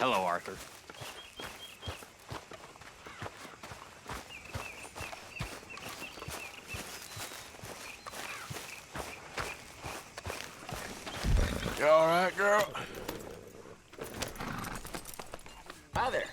Hello, Arthur. You all right, girl? Hi there.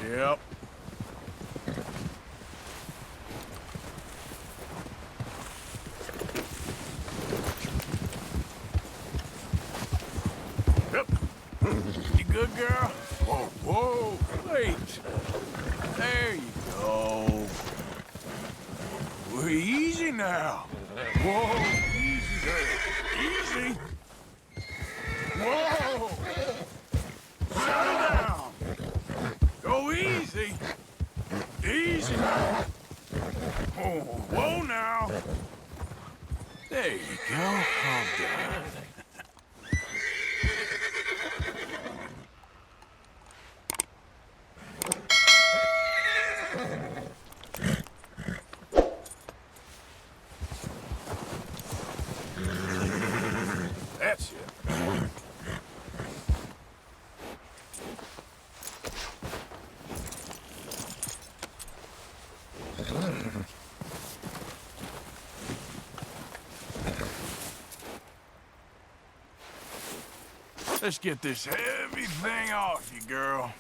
Yep. Yep. You good, girl? Whoa, whoa, wait. There you go. Well, easy now. Whoa, easy there. Easy. Whoa. Settle down. Go easy. Easy now. Oh, whoa now. There you go. Calm down. That's it. Let's get this heavy thing off you, girl.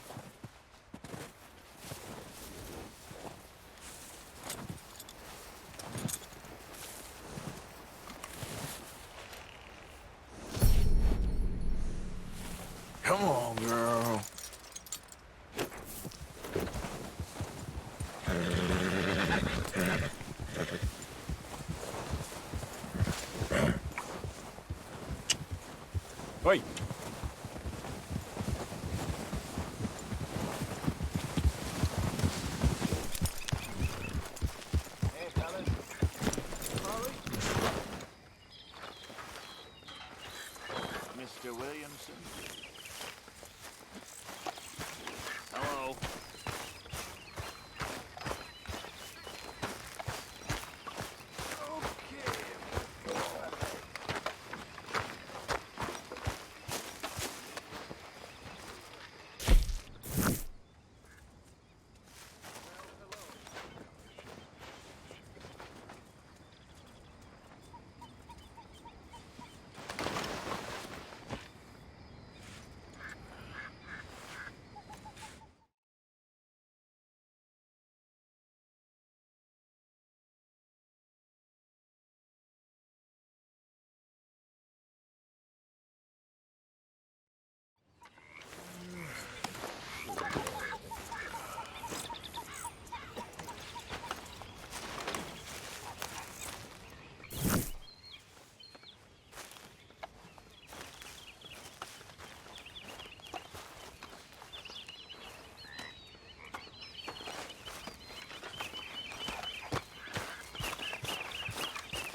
Come on, girl. Wait. Mr. Williamson? Hello.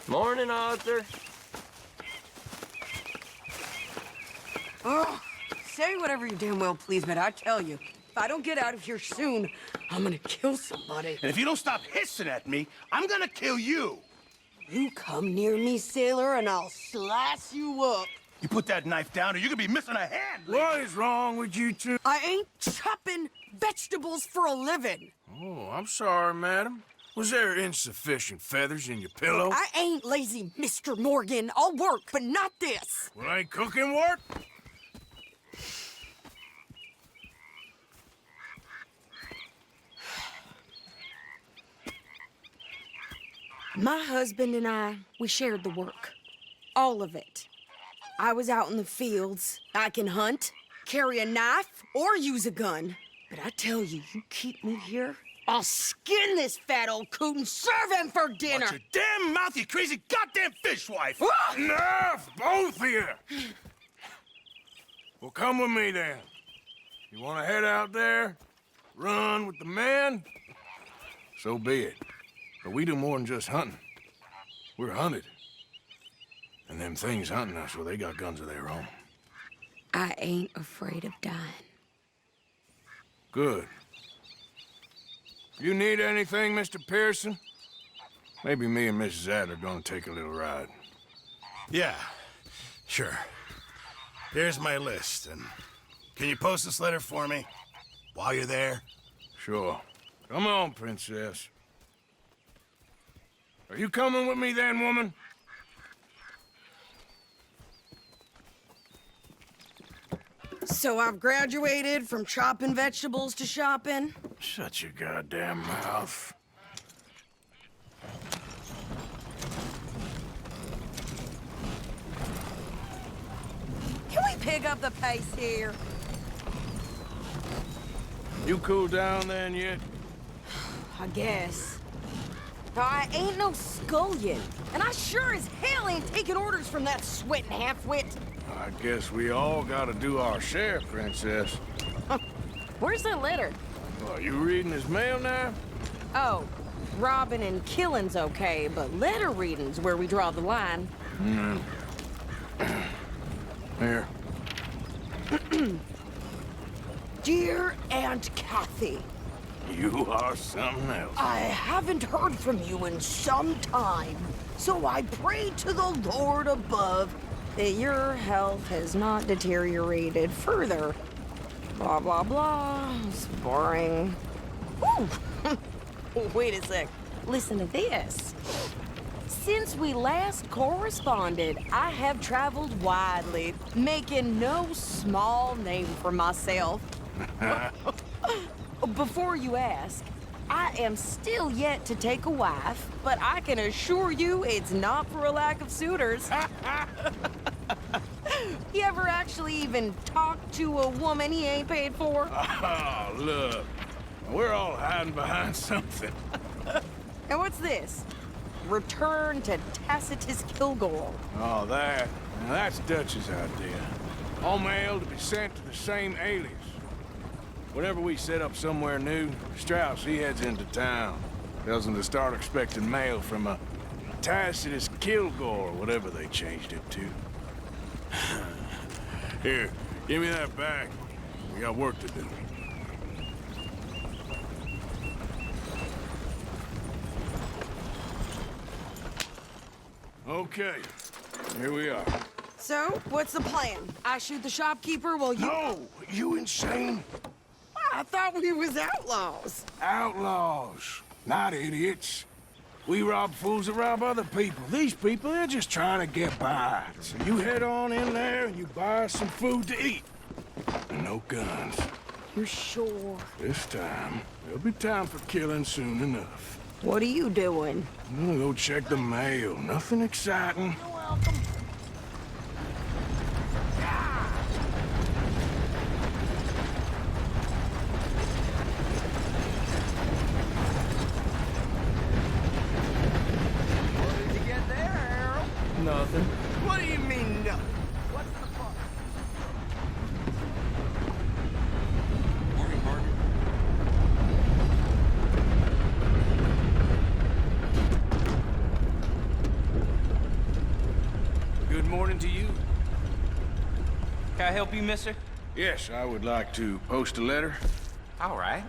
Morning, Arthur. Oh, say whatever you damn well please, but I tell you, if I don't get out of here soon, I'm gonna kill somebody. And if you don't stop hissing at me, I'm gonna kill you. You come near me, sailor, and I'll slice you up. You put that knife down or you're gonna be missing a hand. What is wrong with you two? I ain't chopping vegetables for a living. Oh, I'm sorry, madam. Was there insufficient feathers in your pillow? I ain't lazy, Mr. Morgan. I'll work, but not this. Well, ain't cooking work? My husband and I, we shared the work. All of it. I was out in the fields. I can hunt, carry a knife or use a gun. But I tell you, you keep me here, I'll skin this fat old coot and serve him for dinner. Watch your damn mouth, you crazy goddamn fishwife! Enough, both of you! Well, come with me then. You want to head out there, run with the men? So be it. But we do more than just hunting. We're hunted. And them things hunting us, well, they got guns of their own. I ain't afraid of dying. Good. You need anything, Mr. Pearson? Maybe me and Mrs. Adler are gonna take a little ride. Yeah, sure. Here's my list, and can you post this letter for me while you're there? Sure. Come on, Princess. Are you coming with me then, woman? So I've graduated from chopping vegetables to shopping? Shut your goddamn mouth. Can we pick up the pace here? You cool down then yet? I guess. I ain't no scullion, and I sure as hell ain't taking orders from that sweating half-wit. I guess we all gotta do our share, Princess. Where's that letter? Are you reading his mail now? Oh, robbing and killing's okay, but letter reading's where we draw the line. Here. Dear Aunt Kathy, You are something else. I haven't heard from you in some time, so I pray to the Lord above that your health has not deteriorated further. Blah, blah, blah. It's boring. Ooh. Wait a sec. Listen to this. Since we last corresponded, I have traveled widely, making no small name for myself. Before you ask, I am still yet to take a wife, but I can assure you it's not for a lack of suitors. You ever actually even talked to a woman he ain't paid for? Oh, look. We're all hiding behind something. And what's this? Return to Tacitus Kilgore. Oh, that. Now, that's Dutch's idea. All mail to be sent to the same alias. Whenever we set up somewhere new, Strauss, he heads into town. Tells them to start expecting mail from a Tacitus Kilgore, or whatever they changed it to. Here, give me that bag. We got work to do. Okay, here we are. So, what's the plan? I shoot the shopkeeper while you... No! You insane? I thought we was outlaws. Outlaws, not idiots. We rob fools that rob other people. These people, they're just trying to get by. So you head on in there and you buy us some food to eat. And no guns. You sure? This time, there'll be time for killing soon enough. What are you doing? I'm gonna go check the mail. Nothing exciting. You're welcome. Nothing. What do you mean, no? What's the fuck? Morning, Margaret. Good morning to you. Can I help you, mister? Yes, I would like to post a letter. All right.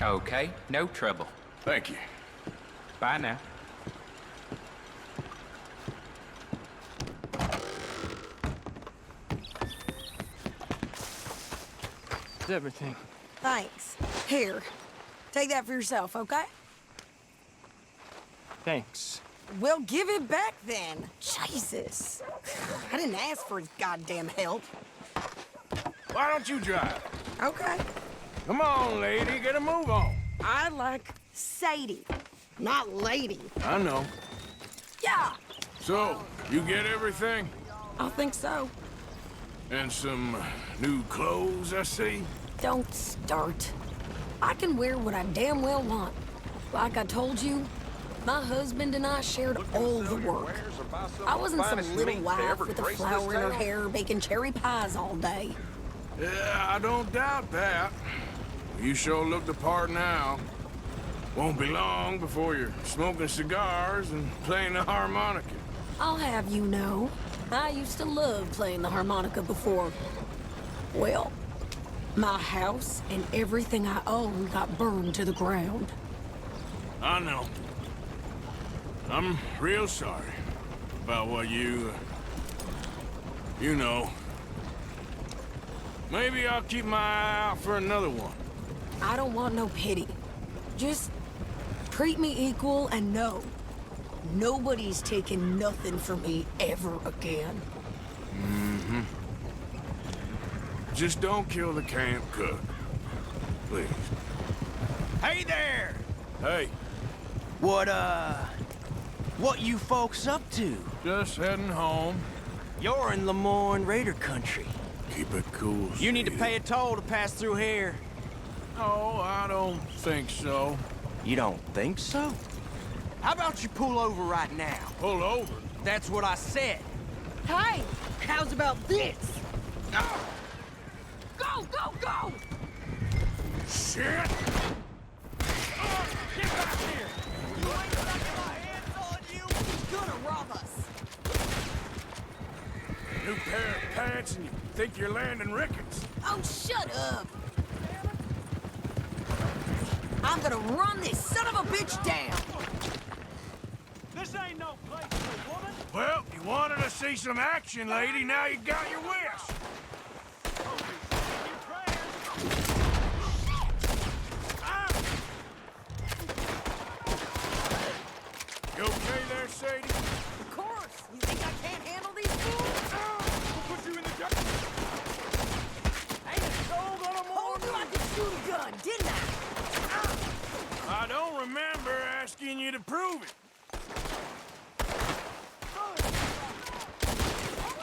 Okay, no trouble. Thank you. Bye now. That's everything. Thanks. Here, take that for yourself, okay? Thanks. Well, give it back then. Jesus. I didn't ask for his goddamn help. Why don't you drive? Okay. Come on, lady, get a move on. I like Sadie, not lady. I know. Yeah, So, you get everything? I think so. And some new clothes, I see? Don't start. I can wear what I damn well want. Like I told you, my husband and I shared all the work. I wasn't some little wife with a flower in her hair baking cherry pies all day. Yeah, I don't doubt that. You sure look the part now. Won't be long before you're smoking cigars and playing the harmonica. I'll have you know, I used to love playing the harmonica before. Well, my house and everything I owned got burned to the ground. I know. I'm real sorry about what you know. Maybe I'll keep my eye out for another one. I don't want no pity. Just treat me equal and no. Nobody's taking nothing from me ever again. Mm-hmm. Just don't kill the camp cook. Please. Hey there! Hey, What you folks up to? just heading home. You're in Lemoyne Raider country. Keep it cool, You need to sweetie. pay a toll to pass through here. No, I don't think so. You don't think so? How about you pull over right now? Pull over. That's what I said. Hey, how's about this? Go, go, go! Shit! Get back here! You ain't got my hands on you! He's gonna rob us. New pair of pants and you think you're landing Ricketts. Oh, shut up. I'm gonna run this son of a bitch down. This ain't no place for a woman! Well, you wanted to see some action, lady. Now you got your wish. You okay there, Sadie? Of course. You think I can't handle these fools? We'll put you in the dark. Ain't a soul gonna mourn you. I could shoot a gun, didn't I? I don't remember asking you to prove it. All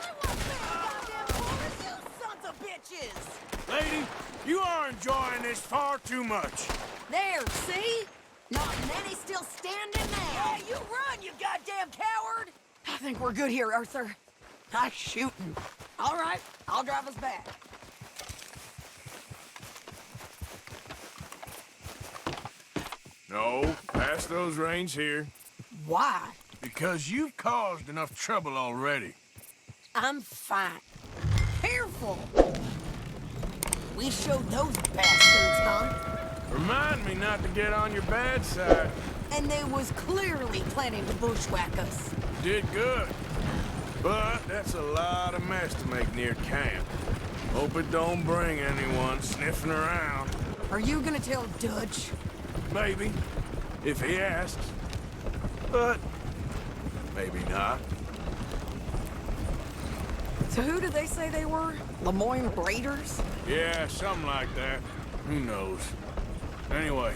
I want to goddamn fool is you sons of bitches. Lady, you are enjoying this far too much. There, see? Not many still standing now. Yeah, you run, you goddamn coward! I think we're good here, Arthur. I'm shooting. All right, I'll drive us back. No, pass those reins here. Why? Because you've caused enough trouble already. I'm fine. Careful! We showed those bastards, huh? Remind me not to get on your bad side. And they was clearly planning to bushwhack us. Did good. But that's a lot of mess to make near camp. Hope it don't bring anyone sniffing around. Are you gonna tell Dutch? Maybe, if he asks. But maybe not. So who did they say they were? Lemoyne Raiders? Yeah, something like that. Who knows? Anyway,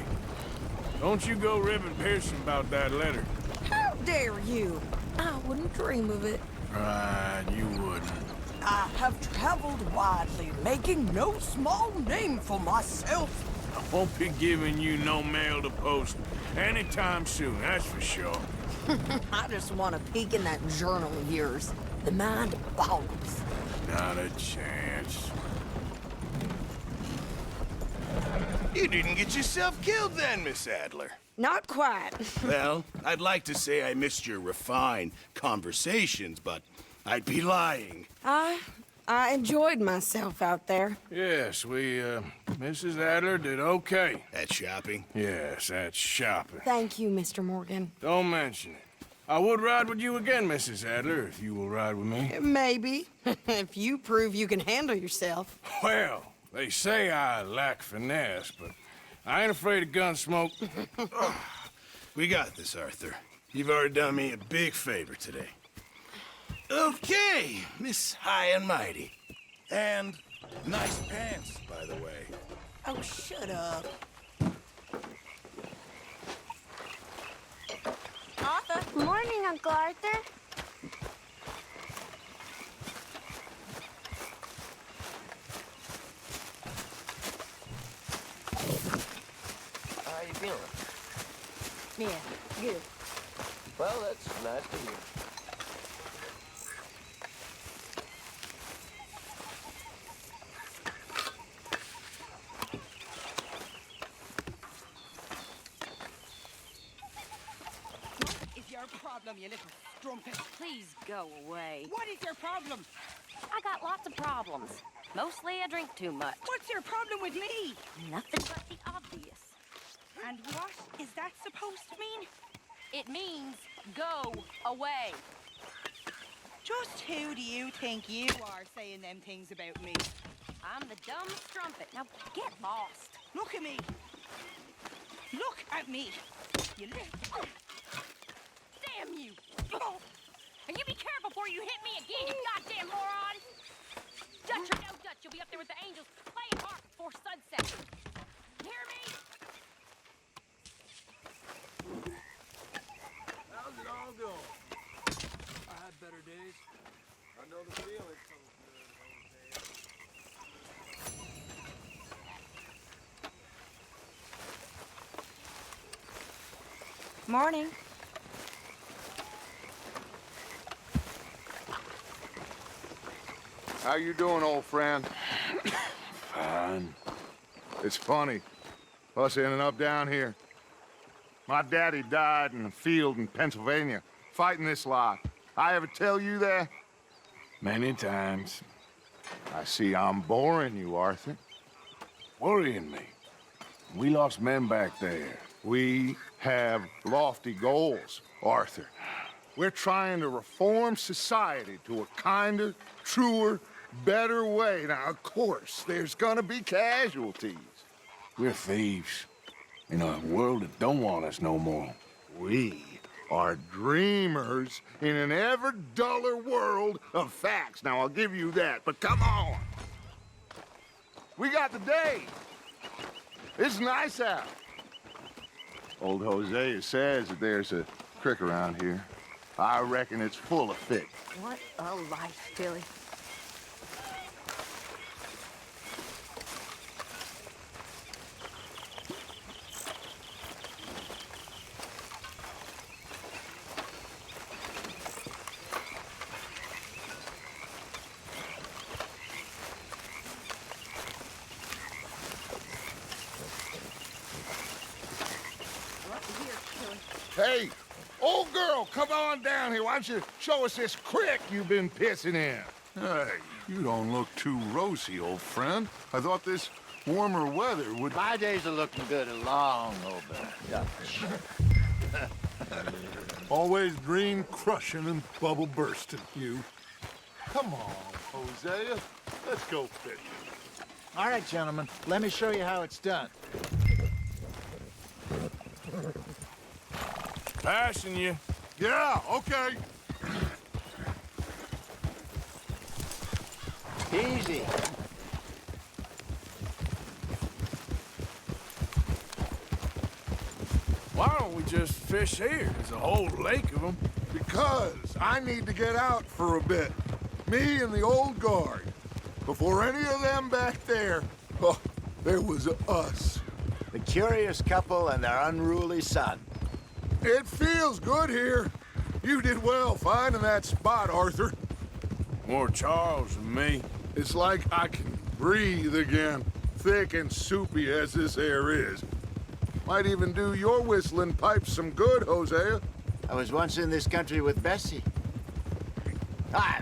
don't you go ribbing Pearson about that letter. How dare you? I wouldn't dream of it. Right, you wouldn't. I have traveled widely, making no small name for myself. I won't be giving you no mail to post anytime soon, that's for sure. I just want to peek in that journal of yours. The mind boggles. Not a chance. You didn't get yourself killed then, Miss Adler. Not quite. Well, I'd like to say I missed your refined conversations, but I'd be lying. I enjoyed myself out there. Yes, Mrs. Adler did okay. At shopping? Yes, that's shopping. Thank you, Mr. Morgan. Don't mention it. I would ride with you again, Mrs. Adler, if you will ride with me. Maybe. If you prove you can handle yourself. Well, they say I lack finesse, but I ain't afraid of gun smoke. We got this, Arthur. You've already done me a big favor today. Okay, Miss High and Mighty. And nice pants, by the way. Oh, shut up. Morning, Uncle Arthur. How you feeling? Yeah, good. Well, that's nice to hear. Your problem, you little strumpet. Please go away. What is your problem? I got lots of problems. Mostly I drink too much. What's your problem with me? Nothing but the obvious. And what is that supposed to mean? It means go away. Just who do you think you are saying them things about me? I'm the dumb strumpet. Now get lost. Look at me. Look at me. You little... Damn you! Oh. And you be careful before you hit me again, you goddamn moron! Dutch or no Dutch, you'll be up there with the angels playing harp before sunset. Hear me? How's it all going? I had better days. I know the feeling. Morning. How you doing, old friend? Fine. It's funny, us ending up down here. My daddy died in a field in Pennsylvania, fighting this lot. I ever tell you that? Many times. I see I'm boring you, Arthur. Worrying me. We lost men back there. We have lofty goals, Arthur. We're trying to reform society to a kinder, truer, better way. Now, of course, there's gonna be casualties. We're thieves in a world that don't want us no more. We are dreamers in an ever duller world of facts. Now, I'll give you that, but come on. We got the day. It's nice out. Old Hosea says that there's a creek around here. I reckon it's full of fish. What a life, Billy. Hey, old girl, come on down here. Why don't you show us this creek you've been pissing in? Hey, you don't look too rosy, old friend. I thought this warmer weather would... My days are looking good and long over. Yeah. Always dream crushing and bubble bursting, you. Come on, Hosea. Let's go fishing. All right, gentlemen. Let me show you how it's done. Passing you. Yeah, okay. Easy. Why don't we just fish here? There's a whole lake of them. Because I need to get out for a bit. Me and the old guard. Before any of them back there, oh, there was us. The curious couple and their unruly son. It feels good here. You did well finding that spot, Arthur. More Charles than me. It's like I can breathe again, thick and soupy as this air is. Might even do your whistling pipes some good, Hosea. I was once in this country with Bessie. Ah,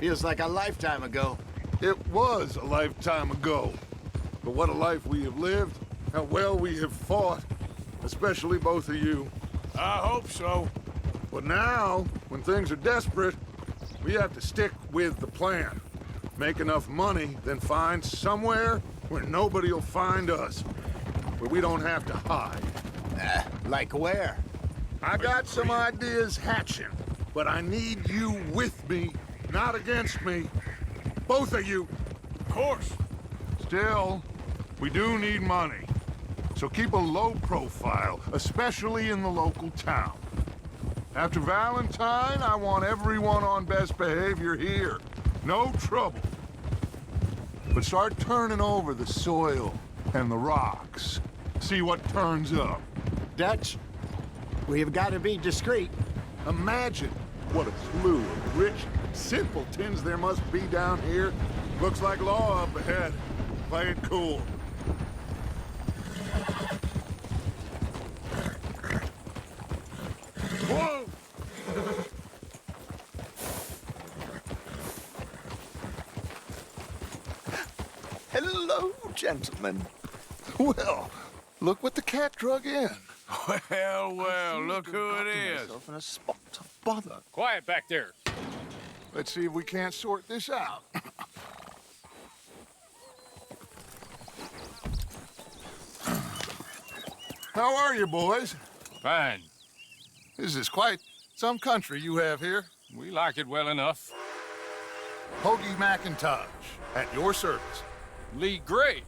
feels like a lifetime ago. It was a lifetime ago. But what a life we have lived, how well we have fought, especially both of you. I hope so. But now, when things are desperate, we have to stick with the plan. Make enough money, then find somewhere where nobody will find us. Where we don't have to hide. Like where? I got some ideas hatching, but I need you with me, not against me. Both of you. Of course. Still, we do need money. So keep a low profile, especially in the local town. After Valentine, I want everyone on best behavior here. No trouble. But start turning over the soil and the rocks. See what turns up. Dutch, we've got to be discreet. Imagine what a slew of rich simpletons there must be down here. Looks like law up ahead. Play it cool. Whoa! Hello, gentlemen. Well, look what the cat drug in. Well, well, look who it is. Myself in a spot to bother. Quiet back there. Let's see if we can't sort this out. How are you, boys? Fine. This is quite some country you have here. We like it well enough. Hoagie McIntosh, at your service. Lee Gray.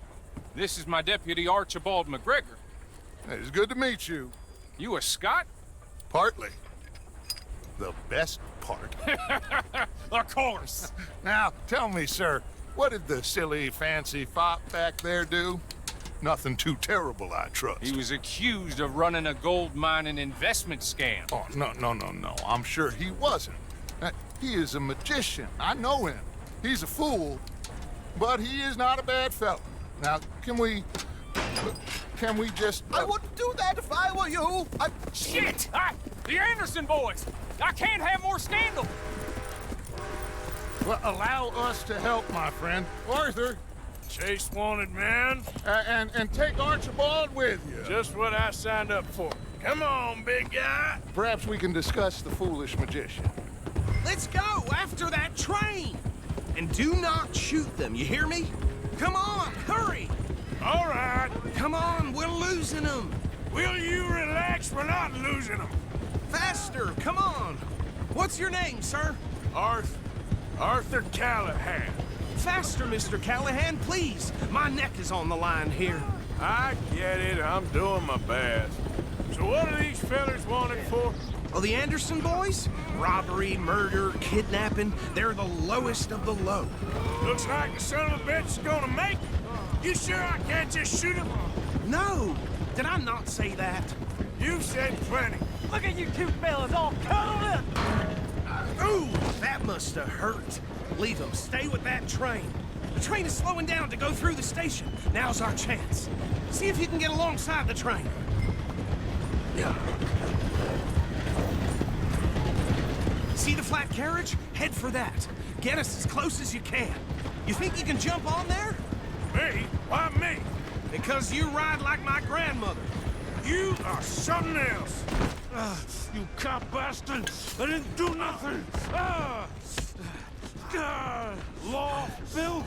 This is my deputy Archibald McGregor. It's good to meet you. You a Scot? Partly. The best part. Of course. Now, tell me, sir, what did the silly, fancy fop back there do? Nothing too terrible, I trust. He was accused of running a gold mining investment scam. Oh, no. I'm sure he wasn't. He is a magician. I know him. He's a fool, but he is not a bad fellow. Now, can we just... I wouldn't do that if I were you. Shit! The Anderson boys! I can't have more scandal! Well, allow us to help, my friend. Arthur, Chase wanted man. and take Archibald with you. Just what I signed up for. Come on, big guy. Perhaps we can discuss the foolish magician. Let's go after that train. And do not shoot them, you hear me? Come on, hurry. All right. Come on, we're losing them. Will you relax? We're not losing them. Faster, come on. What's your name, sir? Arthur Callahan. Faster, Mr. Callahan, please. My neck is on the line here. I get it. I'm doing my best. So what are these fellas wanted for? Oh, the Anderson boys? Robbery, murder, kidnapping. They're the lowest of the low. Looks like the son of a bitch is gonna make it. You sure I can't just shoot him? No. Did I not say that? You've said plenty. Look at you two fellas all cuddled up. Ooh, that must have hurt. Leave them. Stay with that train. The train is slowing down to go through the station. Now's our chance. See if you can get alongside the train. Yeah. See the flat carriage? Head for that. Get us as close as you can. You think you can jump on there? Me? Why me? Because you ride like my grandmother. You are something else. You cop bastard! I didn't do nothing! Law, Bill!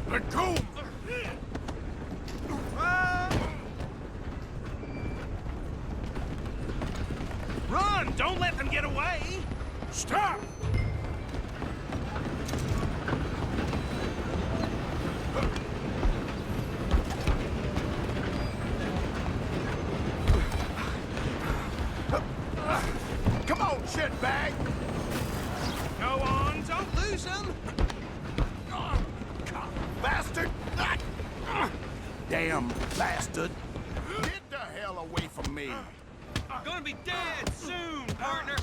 Let go! Run! Don't let them get away! Stop! Come on, shitbag! Go on, don't lose them! Bastard! Damn bastard! Get the hell away from me! Gonna be dead soon, partner!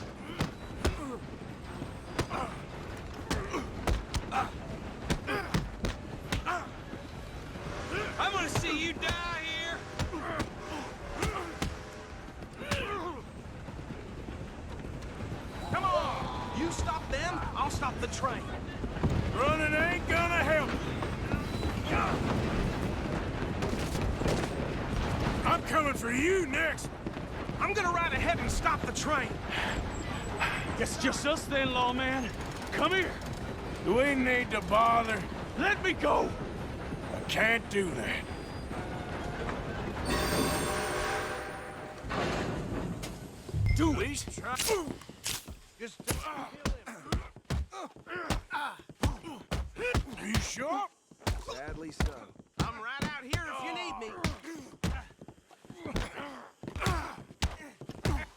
I'm gonna see you die here! Come on! You stop them, I'll stop the train. Running ain't gonna help. I'm coming for you next. I'm gonna ride ahead and stop the train. Guess just us then, lawman. Come here. Do we need to bother? Let me go. I can't do that. Do it! Just Are you sure? Sadly so. I'm right out here if you need me.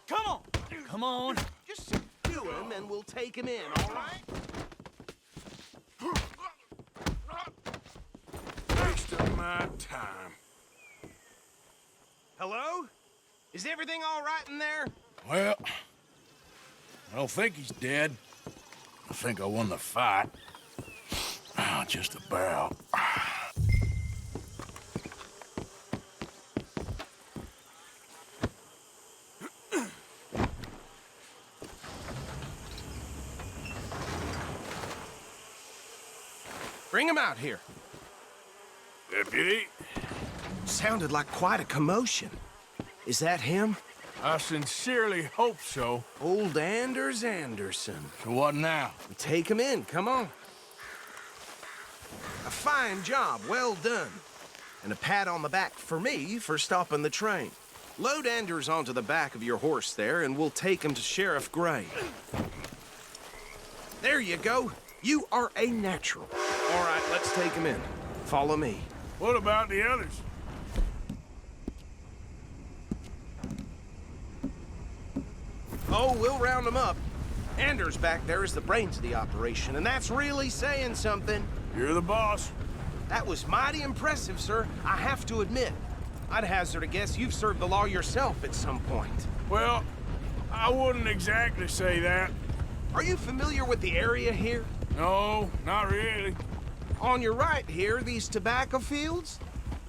Come on. Come on. Just subdue him and we'll take him in, all right? Wasting my time. Hello? Is everything all right in there? Well, I don't think he's dead. I think I won the fight. Oh, just about. Bring him out here. Deputy, Sounded like quite a commotion. Is that him? I sincerely hope so. Old Anders Anderson. So what now? Take him in, come on. A fine job, well done. And a pat on the back for me for stopping the train. Load Anders onto the back of your horse there, and we'll take him to Sheriff Gray. There you go. You are a natural. All right, let's take him in. Follow me. What about the others? Oh, we'll round them up. Anders back there is the brains of the operation, and that's really saying something. You're the boss. That was mighty impressive, sir. I have to admit. I'd hazard a guess you've served the law yourself at some point. Well, I wouldn't exactly say that. Are you familiar with the area here? No, not really. On your right here, these tobacco fields?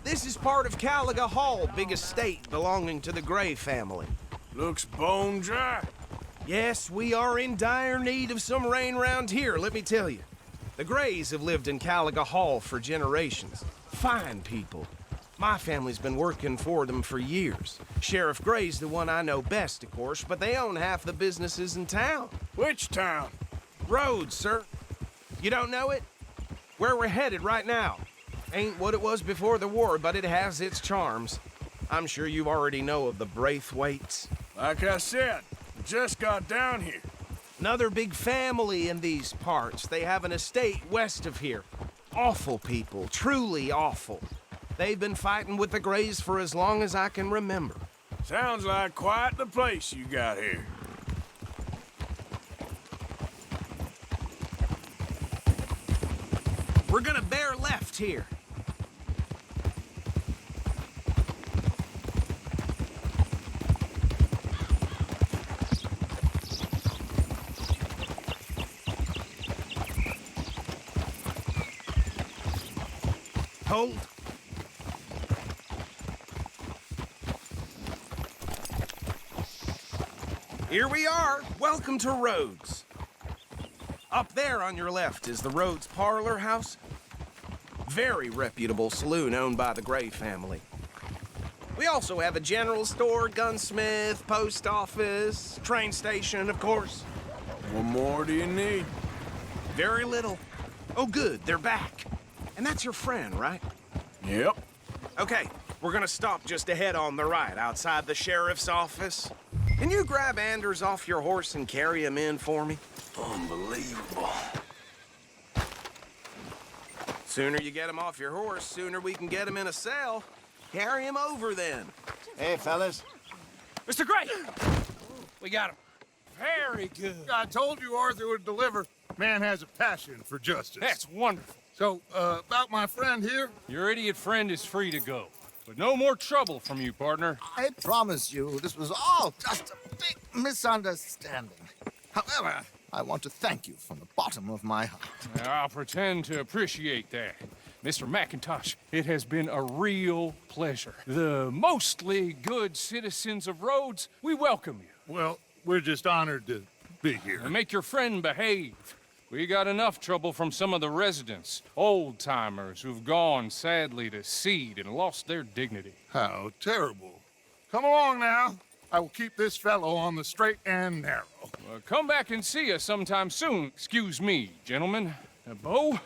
This is part of Caliga Hall, big estate belonging to the Gray family. Looks bone dry. Yes, we are in dire need of some rain round here, let me tell you. The Grays have lived in Caliga Hall for generations. Fine people. My family's been working for them for years. Sheriff Gray's the one I know best, of course, but they own half the businesses in town. Which town? Rhodes, sir. You don't know it? Where we're headed right now. Ain't what it was before the war, but it has its charms. I'm sure you already know of the Braithwaites. Like I said, I just got down here. Another big family in these parts. They have an estate west of here. Awful people, truly awful. They've been fighting with the Grays for as long as I can remember. Sounds like quite the place you got here. We're gonna bear left here. Hold. Here we are. Welcome to Rhodes. Up there on your left is the Rhodes Parlor House. Very reputable saloon owned by the Gray family. We also have a general store, gunsmith, post office, train station, of course. What more do you need? Very little. Oh, good, they're back. And that's your friend, right? Yep. Okay, we're gonna stop just ahead on the right, outside the sheriff's office. Can you grab Anders off your horse and carry him in for me? Unbelievable. Sooner you get him off your horse, sooner we can get him in a cell. Carry him over then. Hey, fellas. Mr. Gray! We got him. Very good. I told you Arthur would deliver. Man has a passion for justice. That's wonderful. So, about my friend here? Your idiot friend is free to go. But no more trouble from you, partner. I promise you, this was all just a big misunderstanding. However, I want to thank you from the bottom of my heart. I'll pretend to appreciate that. Mr. McIntosh, it has been a real pleasure. The mostly good citizens of Rhodes, we welcome you. Well, we're just honored to be here. And make your friend behave. We got enough trouble from some of the residents, old-timers who've gone, sadly, to seed and lost their dignity. How terrible. Come along now. I will keep this fellow on the straight and narrow. Come back and see us sometime soon. Excuse me, gentlemen. Bo,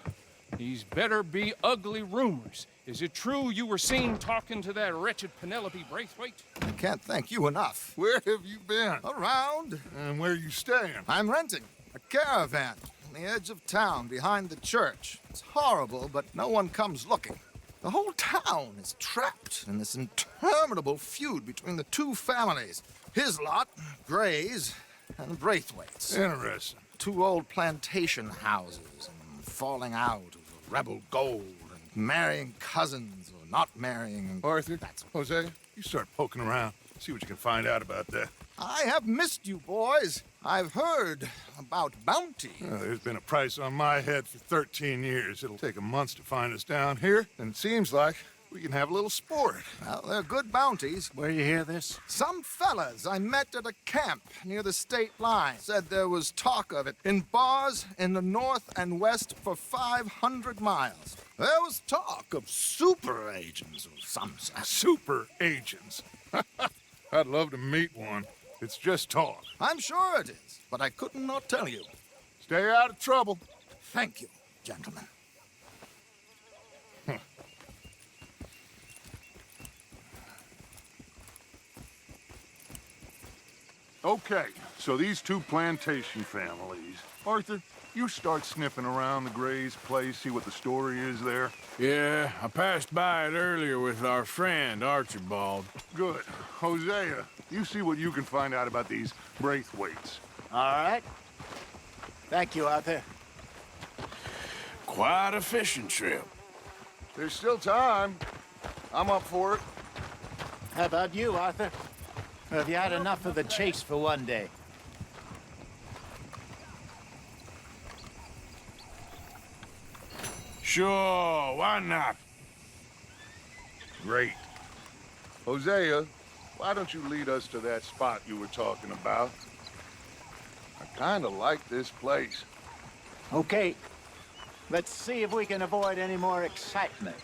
these better be ugly rumors. Is it true you were seen talking to that wretched Penelope Braithwaite? I can't thank you enough. Where have you been? Around. And where are you staying? I'm renting a caravan on the edge of town behind the church. It's horrible, but no one comes looking. The whole town is trapped in this interminable feud between the two families. His lot, Gray's, and Braithwaite's. Interesting. 2 old plantation houses, and falling out of rebel gold, and marrying cousins or not marrying. And Arthur, Hosea, you start poking around. See what you can find out about that. I have missed you, boys. I've heard about bounty. There's been a price on my head for 13 years. It'll take 'em months to find us down here, and it seems like we can have a little sport. Well, they're good bounties. Where you hear this? Some fellas I met at a camp near the state line said there was talk of it in bars in the north and west for 500 miles. There was talk of super agents or some such. Super agents. I'd love to meet one. It's just talk. I'm sure it is, but I couldn't not tell you. Stay out of trouble. Thank you, gentlemen. Okay, so these 2 plantation families. Arthur, you start sniffing around the Gray's place, see what the story is there. Yeah, I passed by it earlier with our friend, Archibald. Good. Hosea, you see what you can find out about these Braithwaites. All right. Thank you, Arthur. Quite a fishing trip. There's still time. I'm up for it. How about you, Arthur? Have you had enough of the chase for one day? Sure, why not? Great. Hosea, why don't you lead us to that spot you were talking about? I kind of like this place. Okay. Let's see if we can avoid any more excitement.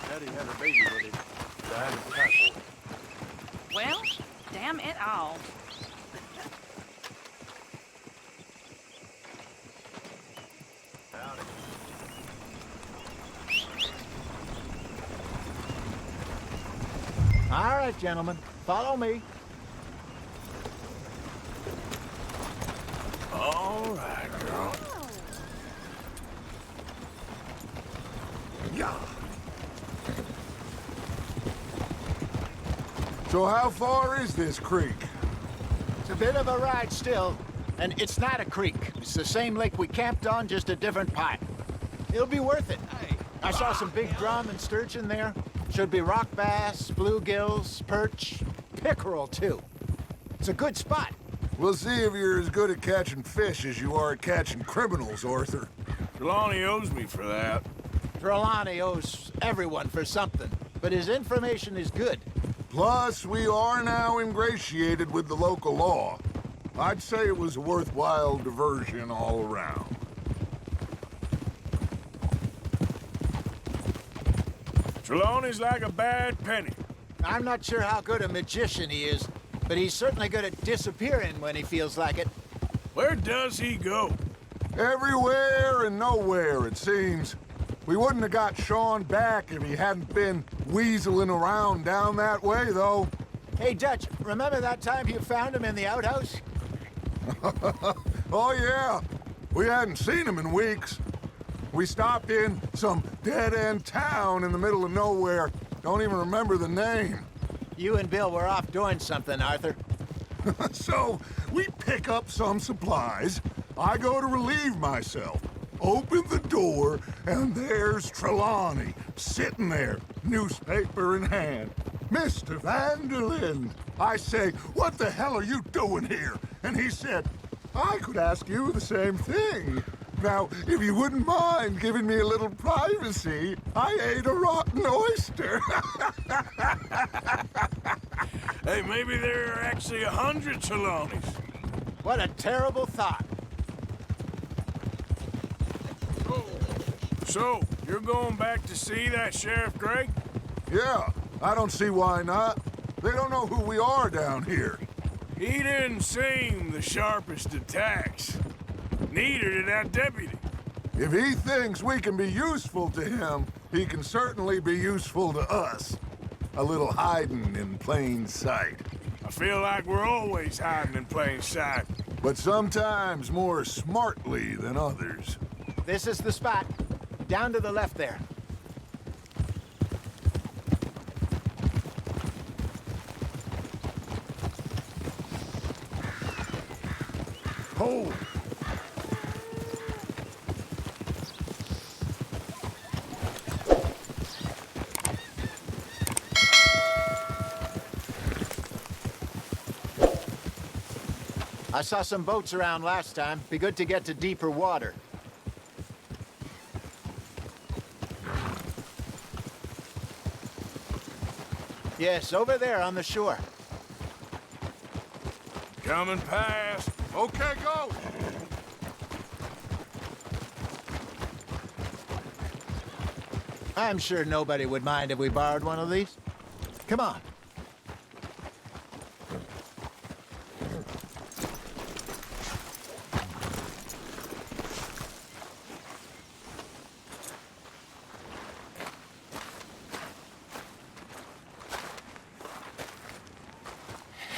Daddy had a baby with him. Died of typhoid. Well, damn it all. All right, gentlemen. Follow me. All right, girl. Yeah. So how far is this creek? It's a bit of a ride still, and it's not a creek. It's the same lake we camped on, just a different part. It'll be worth it. I saw some big drum and sturgeon there. Should be rock bass, bluegills, perch, pickerel, too. It's a good spot. We'll see if you're as good at catching fish as you are at catching criminals, Arthur. Trelawney owes me for that. Trelawney owes everyone for something, but his information is good. Plus, we are now ingratiated with the local law. I'd say it was a worthwhile diversion all around. Trelawney's like a bad penny. I'm not sure how good a magician he is, but he's certainly good at disappearing when he feels like it. Where does he go? Everywhere and nowhere, it seems. We wouldn't have got Sean back if he hadn't been weaseling around down that way, though. Hey, Dutch, remember that time you found him in the outhouse? Oh, yeah. We hadn't seen him in weeks. We stopped in some dead-end town in the middle of nowhere. Don't even remember the name. You and Bill were off doing something, Arthur. So, we pick up some supplies. I go to relieve myself. Open the door, and there's Trelawney, sitting there, newspaper in hand. Mr. Vanderlyn. I say, what the hell are you doing here? And he said, I could ask you the same thing. Now, if you wouldn't mind giving me a little privacy, I ate a rotten oyster. Hey, maybe there are actually 100 Trelawneys. What a terrible thought. So, you're going back to see that Sheriff Gray? Yeah, I don't see why not. They don't know who we are down here. He didn't seem the sharpest attacks. Neither did that deputy. If he thinks we can be useful to him, he can certainly be useful to us. A little hiding in plain sight. I feel like we're always hiding in plain sight. But sometimes more smartly than others. This is the spot. Down to the left there. cold. I saw some boats around last time. Be good to get to deeper water. Yes, over there on the shore. Coming past. Okay, go! I'm sure nobody would mind if we borrowed one of these. Come on.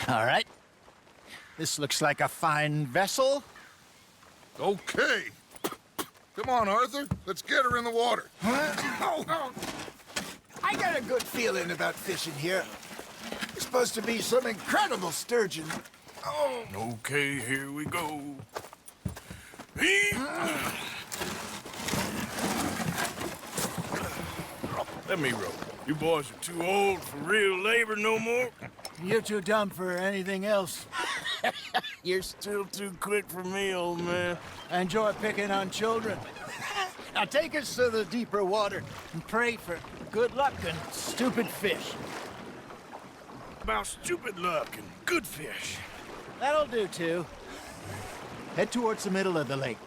All right. This looks like a fine vessel. Okay. Come on, Arthur. Let's get her in the water. I got a good feeling about fishing here. It's supposed to be some incredible sturgeon. Oh. Okay, here we go. Let me row. You boys are too old for real labor no more. You're too dumb for anything else. You're still too quick for me, old man. I enjoy picking on children. Now take us to the deeper water and pray for good luck and stupid fish. About stupid luck and good fish. That'll do, too. Head towards the middle of the lake.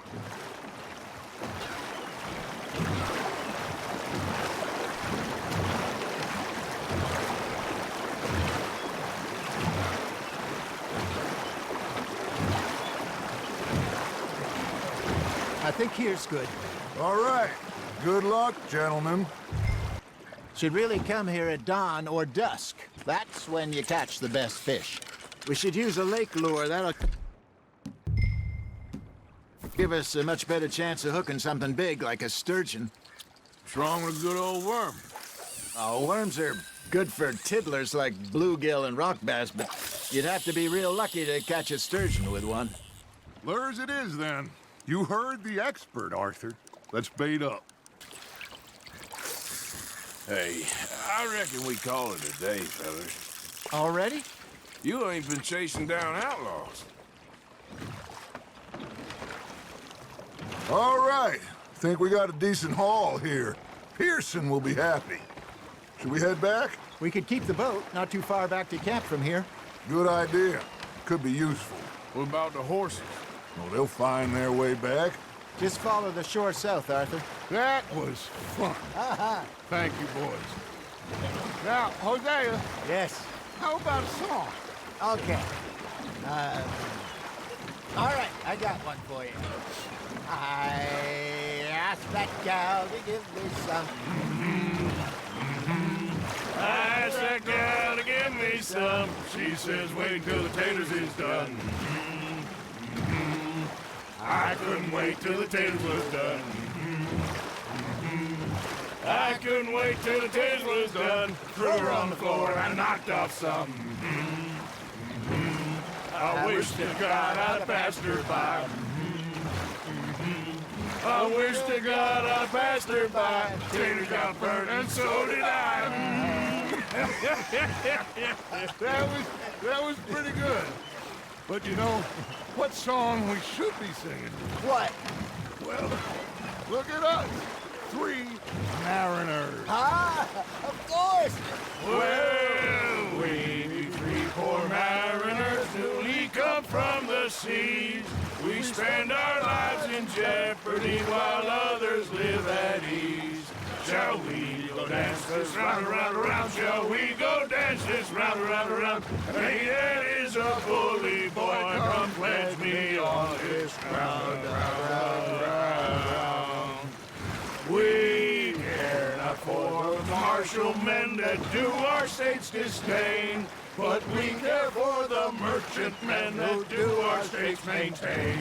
I think here's good. All right. Good luck, gentlemen. Should really come here at dawn or dusk. That's when you catch the best fish. We should use a lake lure. That'll give us a much better chance of hooking something big like a sturgeon. What's wrong with a good old worm? Oh, worms are good for tiddlers like bluegill and rock bass, but you'd have to be real lucky to catch a sturgeon with one. Lures it is, then. You heard the expert, Arthur. Let's bait up. Hey, I reckon we call it a day, fellas. Already? You ain't been chasing down outlaws. All right. Think we got a decent haul here. Pearson will be happy. Should we head back? We could keep the boat not too far back to camp from here. Good idea. Could be useful. What about the horses? Well, they'll find their way back. Just follow the shore south, Arthur. That was fun. Thank you, boys. Now, Hosea, Yes. how about a song? Okay. All right, I got one for you. I asked that gal to give me some. I asked that gal to give me some. She says wait till the taters is done. I couldn't wait till the taters was done. I couldn't wait till the taters was done. Threw her on the floor and knocked off some. I wish to God I'd passed her by. I wish to God I passed her by. Taters got burned and so did I. That was pretty good. But you know, what song we should be singing? What? Well, look at us. 3 mariners. Ah, of course. Well, we 3 poor mariners newly come from the seas. We spend our lives in jeopardy while others live at ease. Shall we go dance this round, around, around? Shall we go dance this round, around, around? Hey, that is a bully boy. Come pledge me on this ground, round, round. We care not for the martial men that do our state's disdain, but we care for the merchant men that do our state's maintain.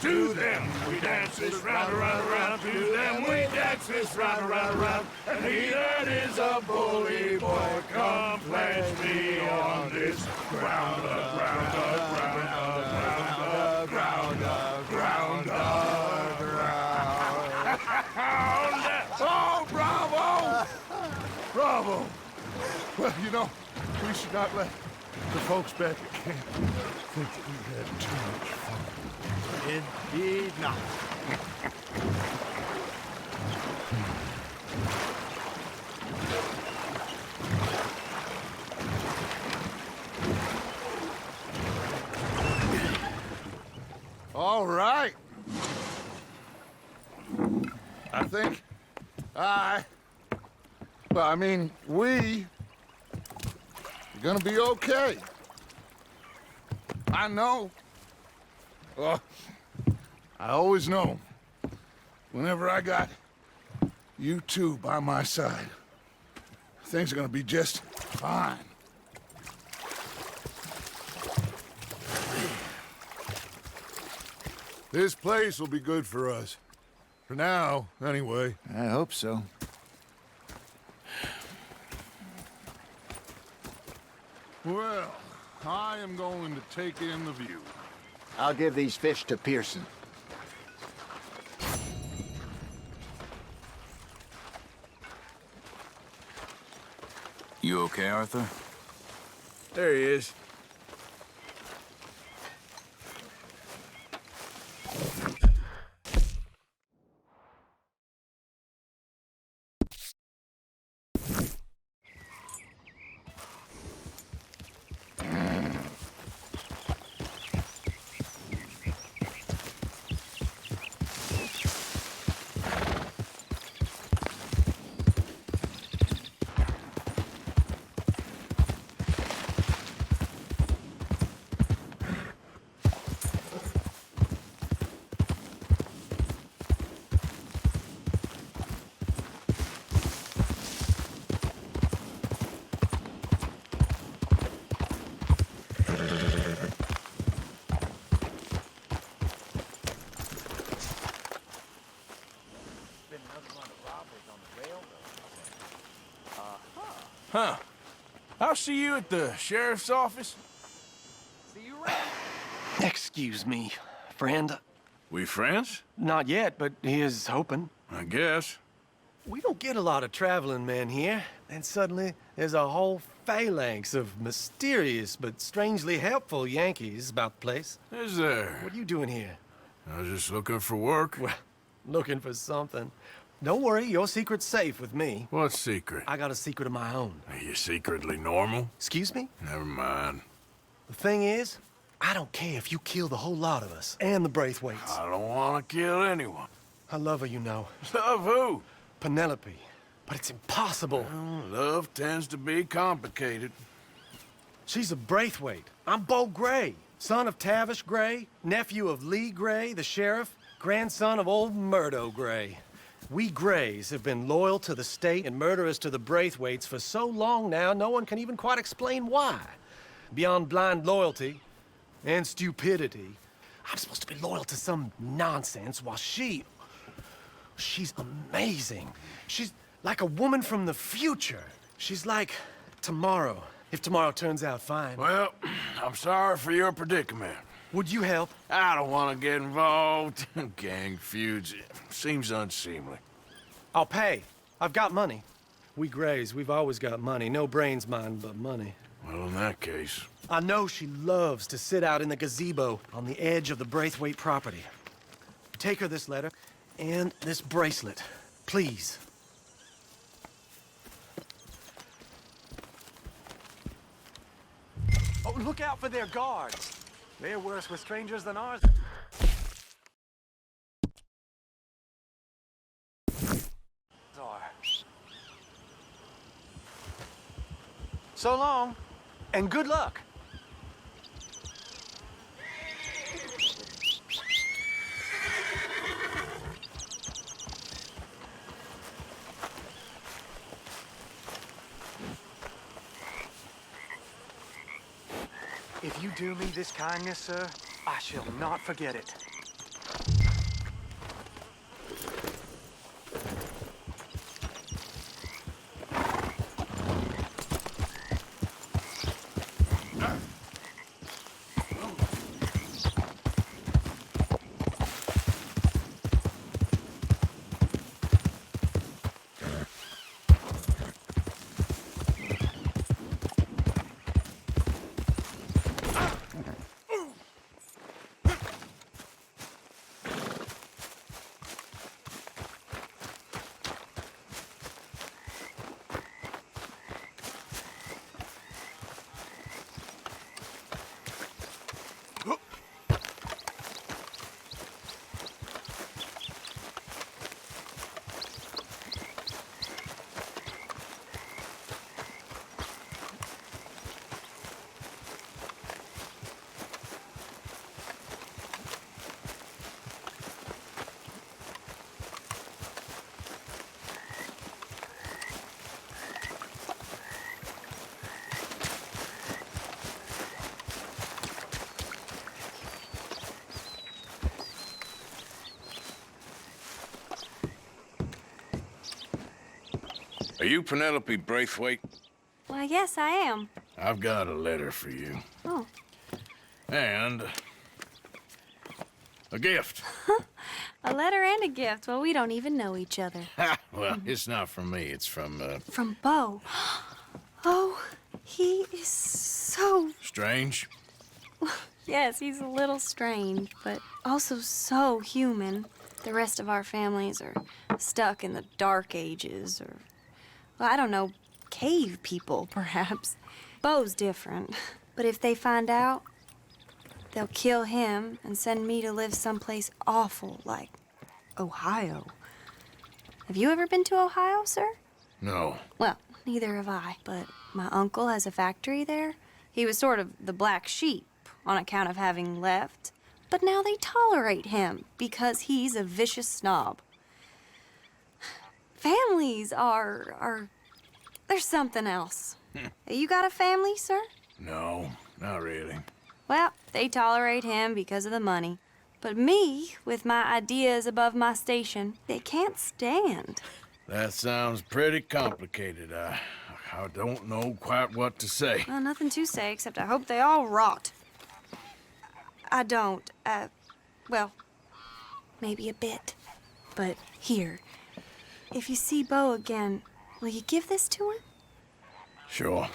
To them we dance this round, around, around. To them we dance this round, around, around. And he that is a bully boy, come pledge me on this ground, ground, ground, ground, ground, ground. Well, you know, we should not let the folks back at camp think that we had too much fun. Indeed not. All right. I think we are gonna be okay. I know. Well, I always know. Whenever I got you two by my side, things are gonna be just fine. This place will be good for us. For now, anyway. I hope so. Well, I am going to take in the view. I'll give these fish to Pearson. You okay, Arthur? There he is. Huh. I'll see you at the sheriff's office. See you around. Excuse me, friend. We friends? Not yet, but he is hoping. I guess. We don't get a lot of traveling men here, and suddenly there's a whole phalanx of mysterious but strangely helpful Yankees about the place. Is there? What are you doing here? I was just looking for work. Well, looking for something. Don't worry, your secret's safe with me. What secret? I got a secret of my own. Are you secretly normal? Excuse me? Never mind. The thing is, I don't care if you kill the whole lot of us, and the Braithwaites. I don't want to kill anyone. I love her, you know. Love who? Penelope. But it's impossible. Well, love tends to be complicated. She's a Braithwaite. I'm Beau Gray, son of Tavish Gray, nephew of Lee Gray, the sheriff, grandson of old Murdo Gray. We Grays have been loyal to the state and murderers to the Braithwaites for so long now, no one can even quite explain why. Beyond blind loyalty and stupidity, I'm supposed to be loyal to some nonsense while she's amazing. She's like a woman from the future. She's like tomorrow, if tomorrow turns out fine. Well, I'm sorry for your predicament. Would you help? I don't want to get involved. Gang feuds seems unseemly. I'll pay. I've got money. We Grays, we've always got money. No brains, mind, but money. Well, in that case... I know she loves to sit out in the gazebo on the edge of the Braithwaite property. Take her this letter and this bracelet, please. Oh, look out for their guards. They're worse with strangers than ours. So long, and good luck. If you do me this kindness, sir, I shall not forget it. Are you Penelope Braithwaite? Why, yes, I am. I've got a letter for you. Oh. And a gift. A letter and a gift. Well, we don't even know each other. Well, it's not from me. It's from, From Beau. Oh, he is so... Strange? Yes, he's a little strange, but also so human. The rest of our families are stuck in the Dark Ages, or, well, I don't know, cave people, perhaps. Beau's different. But if they find out, they'll kill him and send me to live someplace awful like Ohio. Have you ever been to Ohio, sir? No. Well, neither have I, but my uncle has a factory there. He was sort of the black sheep on account of having left, but now they tolerate him because he's a vicious snob. Families are there's something else. You got a family, sir? No, not really. Well, they tolerate him because of the money. But me, with my ideas above my station, they can't stand. That sounds pretty complicated. I don't know quite what to say. Well, nothing to say, except I hope they all rot. I don't. Well, maybe a bit. But here, if you see Beau again, will you give this to him? Sure.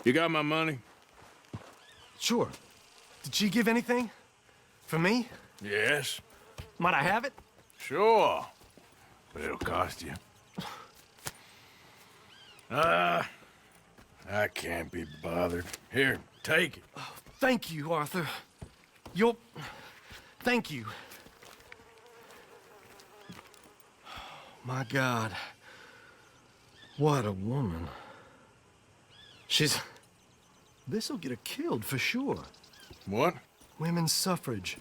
You got my money? Sure. Did she give anything? For me? Yes. Might I have it? Sure. But it'll cost you. I can't be bothered. Here, take it. Oh, thank you, Arthur. Thank you. My God. What a woman. This'll get her killed for sure. What? Women's suffrage.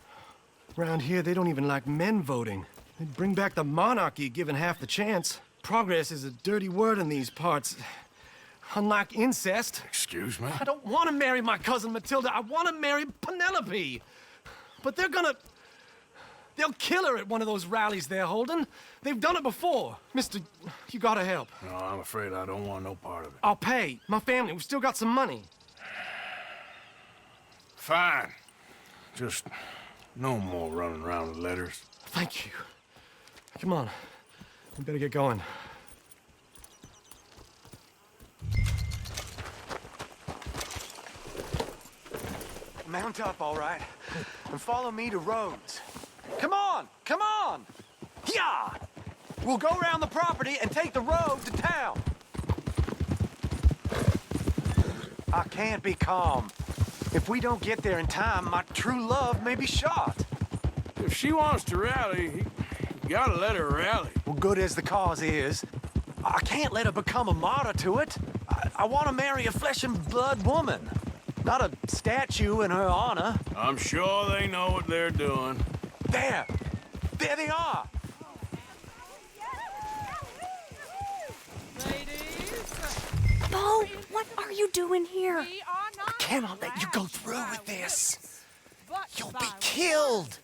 Around here, they don't even like men voting. They'd bring back the monarchy given half the chance. Progress is a dirty word in these parts. Unlike incest. Excuse me? I don't want to marry my cousin Matilda. I want to marry Penelope. But they'll kill her at one of those rallies they're holding. They've done it before. Mister, you gotta help. No, I'm afraid I don't want no part of it. I'll pay. My family, we've still got some money. Fine. Just no more running around with letters. Thank you. Come on. We better get going. Mount up, all right, and follow me to Rhodes. Come on! Come on! Yeah! We'll go around the property and take the road to town. I can't be calm. If we don't get there in time, my true love may be shot. If she wants to rally, you gotta let her rally. Well, good as the cause is, I can't let her become a martyr to it. I want to marry a flesh and blood woman, not a statue in her honor. I'm sure they know what they're doing. There they are. Bo, what are you doing here? I cannot let you go through with this. You'll be killed.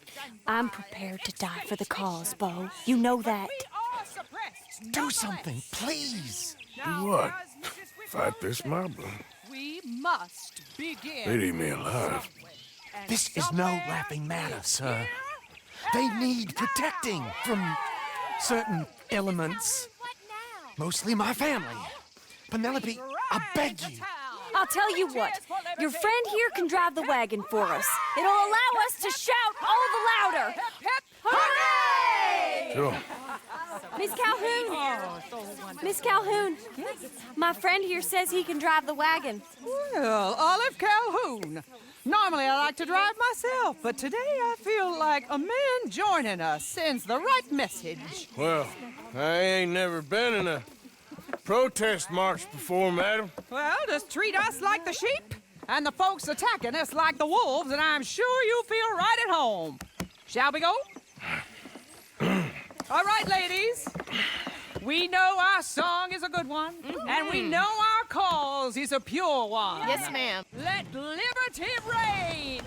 I'm prepared to die for the cause, Bo. You know that. Do something, please. Do what? Fight this mob? We must begin. They'd eat me alive. This is no laughing matter, sir. They need protecting from certain elements. Mostly my family. Penelope, I beg you. I'll tell you what. Your friend here can drive the wagon for us. It'll allow us to shout all the louder. Hooray! Sure. Miss Calhoun. Miss Calhoun. My friend here says he can drive the wagon. Well, Olive Calhoun. Normally I like to drive myself, but today I feel like a man joining us sends the right message. Well, I ain't never been in a protest march before, madam. Well, just treat us like the sheep, and the folks attacking us like the wolves, and I'm sure you'll feel right at home. Shall we go? All right, ladies. We know our song is a good one, and we know our cause is a pure one. Yes, ma'am. Let liberty reign!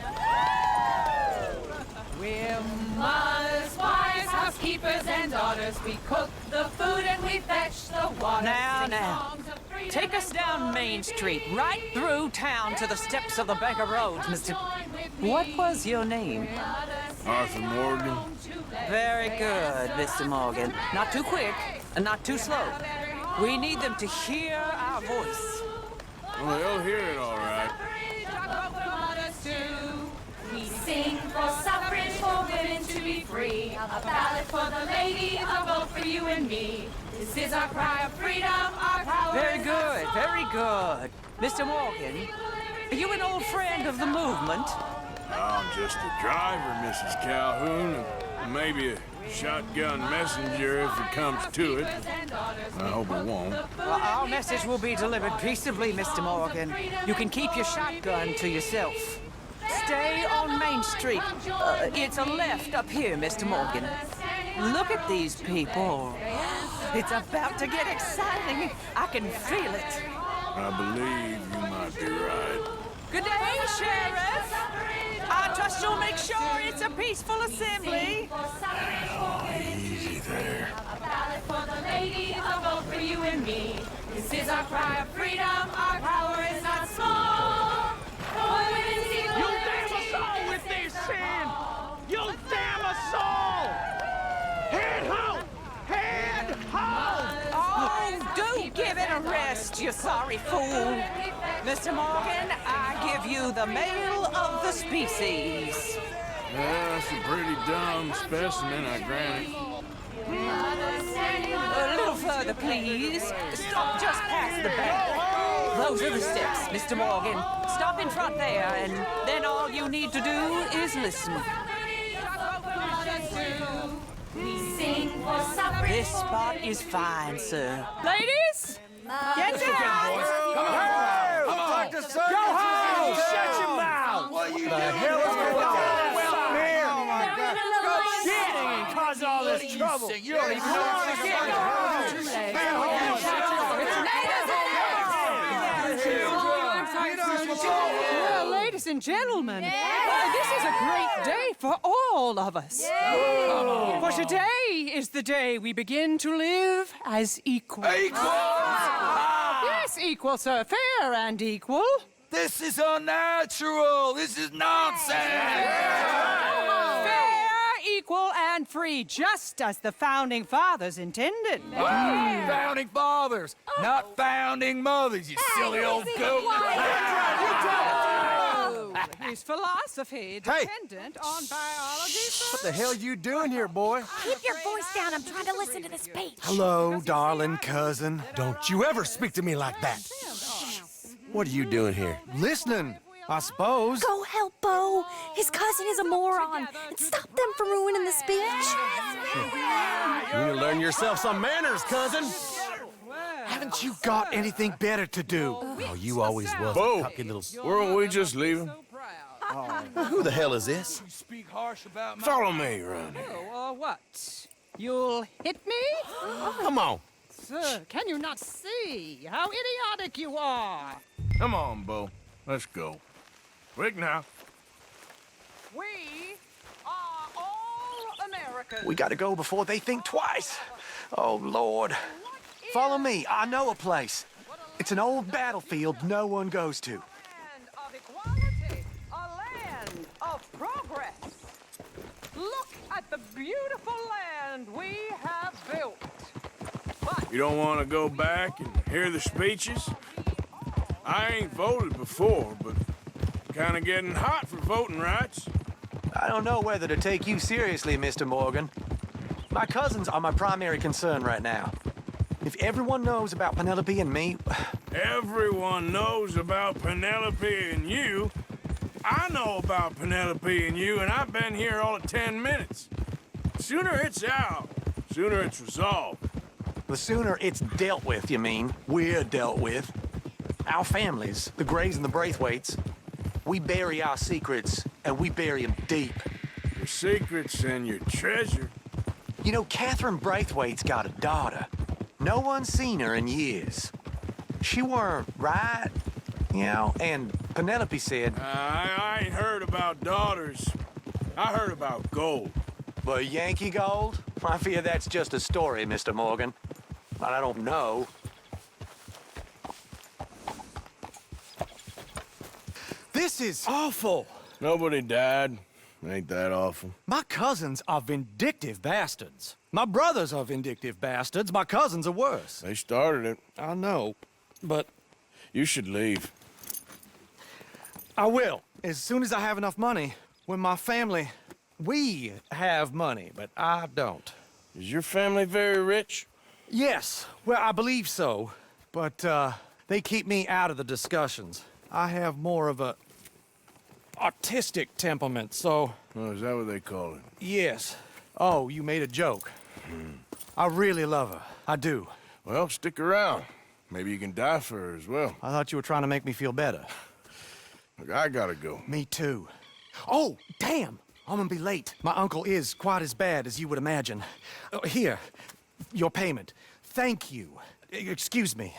We're mothers, wives, housekeepers, and daughters. We cook the food and we fetch the water. Now. Take us down Main Street, right through town to the steps of the Bank of Roads, Mr. What was your name? Arthur Morgan. Very good, Mr. Morgan. Not too quick and not too slow. We need them to hear our voice. Well, they'll hear it all right. We sing for suffrage, for women to be free. A ballad for the ladies, a vote for you and me. This is our cry of freedom, our power. Very good, very good. Mr. Morgan, are you an old friend of the movement? I'm just a driver, Mrs. Calhoun, and maybe a shotgun messenger if it comes to it. I hope it won't. Well, our message will be delivered peaceably, Mr. Morgan. You can keep your shotgun to yourself. Stay on Main Street. It's a left up here, Mr. Morgan. Look at these people. It's about to get exciting. I can feel it. I believe you might be right. Good day, Sheriff. I trust you'll make sure it's a peaceful assembly. Oh, easy there. A ballad for the ladies, a vote for you and me. This is our cry of freedom, our power is not small. You'll damn us all with this sin! You'll damn us all! Head home! Head home! Oh, do give it a rest, you sorry fool. Mr. Morgan, I give you the male of the species. Yeah, that's a pretty dumb specimen, I grant it. A little further, please. Stop just past the back. Those are the steps, Mr. Morgan. Stop in front there, and then all you need to do is listen. This spot is fine, sir. Ladies, get down! Go home! Shut your mouth! What the hell is going on? Well, here! Oh my God! Go shit and cause all this trouble! You don't even know what you're Well, ladies and gentlemen, this is a great day for all of us. For today is the day we begin to live as equals. Yes, equal, sir. Fair and equal. This is unnatural! This is nonsense! Fair, equal, and free, just as the Founding Fathers intended. Founding fathers, not founding mothers, you silly old goat! His philosophy dependent on biology. What the hell you doing here, boy? Keep your voice down. I'm trying to listen to the speech. Hello, darling cousin. Don't you ever speak to me like that. What are you doing here? Listening, I suppose. Go help Bo. His cousin is a moron. And stop them from ruining the speech. You need to learn yourself some manners, cousin. Haven't you got anything better to do? Oh, you always was Bo, a cocky little... weren't we just leaving? Who the hell is this? Follow me around here. Oh, what? You'll hit me? Come on. Sir, can you not see how idiotic you are? Come on, Bo. Let's go. Quick now. We are all Americans. We gotta go before they think twice. Oh, Lord. Follow me. I know a place. It's an old battlefield no one goes to. Land of equality, a land of progress. Look at the beautiful land we have built. You don't want to go back and hear the speeches? I ain't voted before, but kind of getting hot for voting rights. I don't know whether to take you seriously, Mr. Morgan. My cousins are my primary concern right now. If everyone knows about Penelope and me... Everyone knows about Penelope and you. I know about Penelope and you, and I've been here all of 10 minutes. Sooner it's out, sooner it's resolved. The sooner it's dealt with, you mean? We're dealt with. Our families, the Grays and the Braithwaites, we bury our secrets, and we bury them deep. Your secrets and your treasure. You know, Catherine Braithwaite's got a daughter. No one's seen her in years. She weren't right, you know, and Penelope said... I ain't heard about daughters. I heard about gold. But Yankee gold? I fear that's just a story, Mr. Morgan. But I don't know. This is awful. Nobody died. Ain't that awful? My cousins are vindictive bastards. My brothers are vindictive bastards. My cousins are worse. They started it. I know, but... You should leave. I will, as soon as I have enough money. When my family... We have money, but I don't. Is your family very rich? Yes, well, I believe so. But, they keep me out of the discussions. I have more of a... artistic temperament, so... Oh, is that what they call it? Yes. Oh, you made a joke. I really love her. I do. Well, stick around. Maybe you can die for her as well. I thought you were trying to make me feel better. Look, I gotta go. Me too. Oh, damn! I'm gonna be late. My uncle is quite as bad as you would imagine. Here, your payment. Thank you. Excuse me.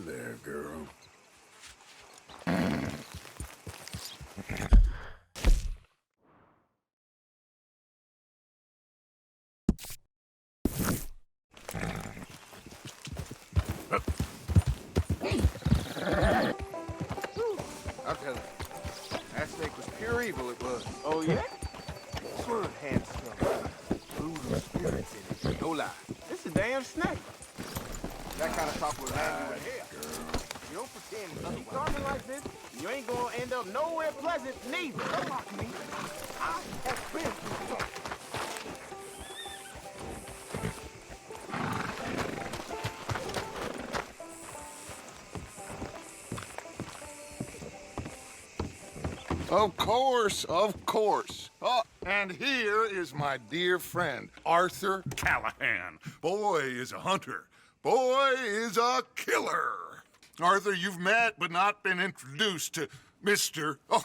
There, girl. I'll tell you, that snake was pure evil, it was. Oh, yeah? Swerve had some brutal spirits in it. No lie. It's a damn snake. That kind of talk will land you in hell. You don't pretend to keep talking like this, you ain't gonna end up nowhere pleasant, neither. Don't mock me. I have been through something. Of course, of course. Oh, and here is my dear friend, Arthur Callahan. Boy is a hunter. Boy is a killer. Arthur, you've met but not been introduced to Mr. Oh,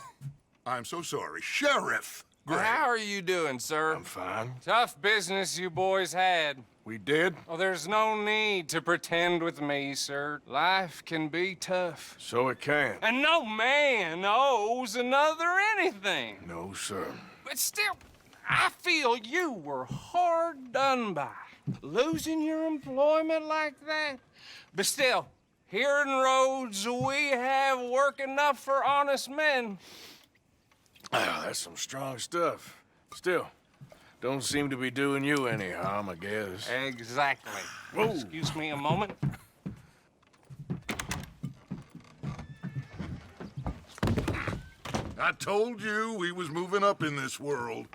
I'm so sorry, Sheriff Gray. How are you doing, sir? I'm fine. Tough business you boys had. We did? Oh, there's no need to pretend with me, sir. Life can be tough. So it can. And no man owes another anything. No, sir. But still, I feel you were hard done by. Losing your employment like that. But still, here in Rhodes, we have work enough for honest men. Ah, that's some strong stuff. Still, don't seem to be doing you any harm, I guess. Exactly. Whoa. Excuse me a moment. I told you we was moving up in this world.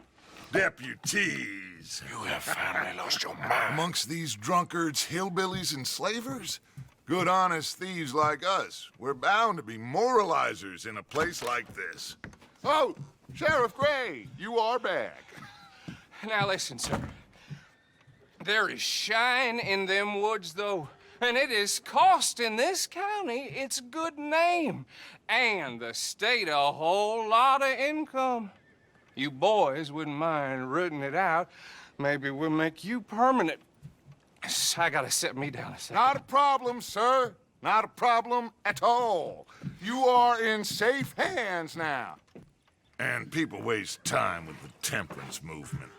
Deputies! You have finally lost your mind. Amongst these drunkards, hillbillies, and slavers? Good, honest thieves like us. We're bound to be moralizers in a place like this. Oh, Sheriff Gray, you are back. Now listen, sir. There is shine in them woods, though, and it is costing this county its good name and the state a whole lot of income. You boys wouldn't mind rooting it out. Maybe we'll make you permanent. I gotta set me down a second. Not a problem, sir. Not a problem at all. You are in safe hands now. And people waste time with the temperance movement.